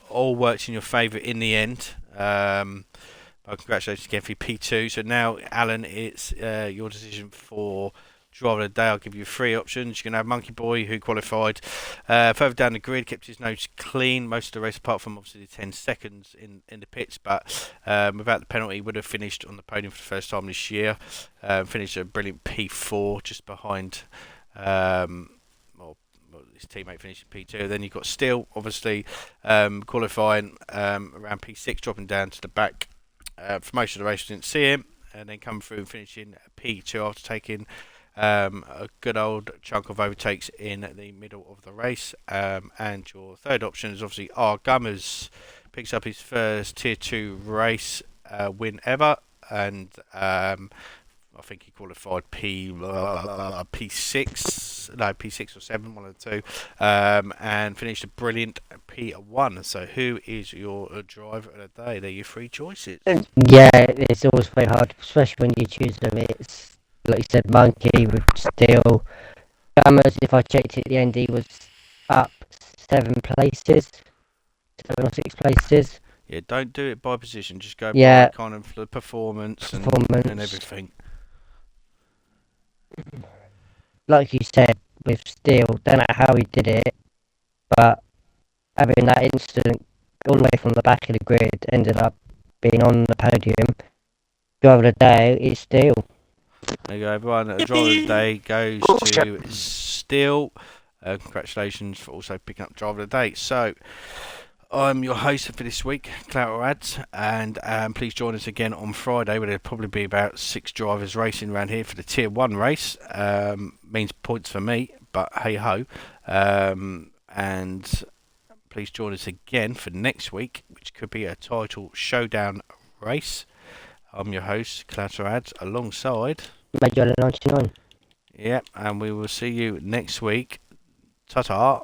all worked in your favour in the end. But congratulations again for P2. So now, Alan, it's your decision for driver of the day. I'll give you 3 options. You can have Monkey Boy, who qualified further down the grid, kept his nose clean most of the race, apart from obviously the 10 seconds in the pits. But without the penalty, would have finished on the podium for the first time this year. Finished a brilliant P4, just behind. His teammate finished P2. Then you've got Steele, obviously qualifying around P6, dropping down to the back for most of the race. Didn't see him, and then come through and finishing P2 after taking a good old chunk of overtakes in the middle of the race. And your third option is obviously R. Gummers, picks up his first Tier 2 race win ever, and I think he qualified P6 or 7, one of the two, and finished a brilliant P1. So who is your driver of the day? They're your 3 choices. Yeah, it's always very hard, especially when you choose them. It's like you said, Monkey with Steel. Gummers, if I checked it at the end, he was up 7 places, 7 or 6 places. Yeah, don't do it by position. Just go Yeah. by kind of the performance. And everything. Like you said, with Steel, don't know how he did it, but having that incident all the way from the back of the grid ended up being on the podium. Driver of the day is Steel. There you go, everyone. The driver of the day goes to Steel. Congratulations for also picking up driver of the day. So, I'm your host for this week, Clout Ads, and please join us again on Friday, where there'll probably be about 6 drivers racing around here for the Tier 1 race. Means points for me, but hey-ho. And please join us again for next week, which could be a title showdown race. I'm your host, Clout Ads, alongside... Major 99. Yep, and we will see you next week. Ta-ta.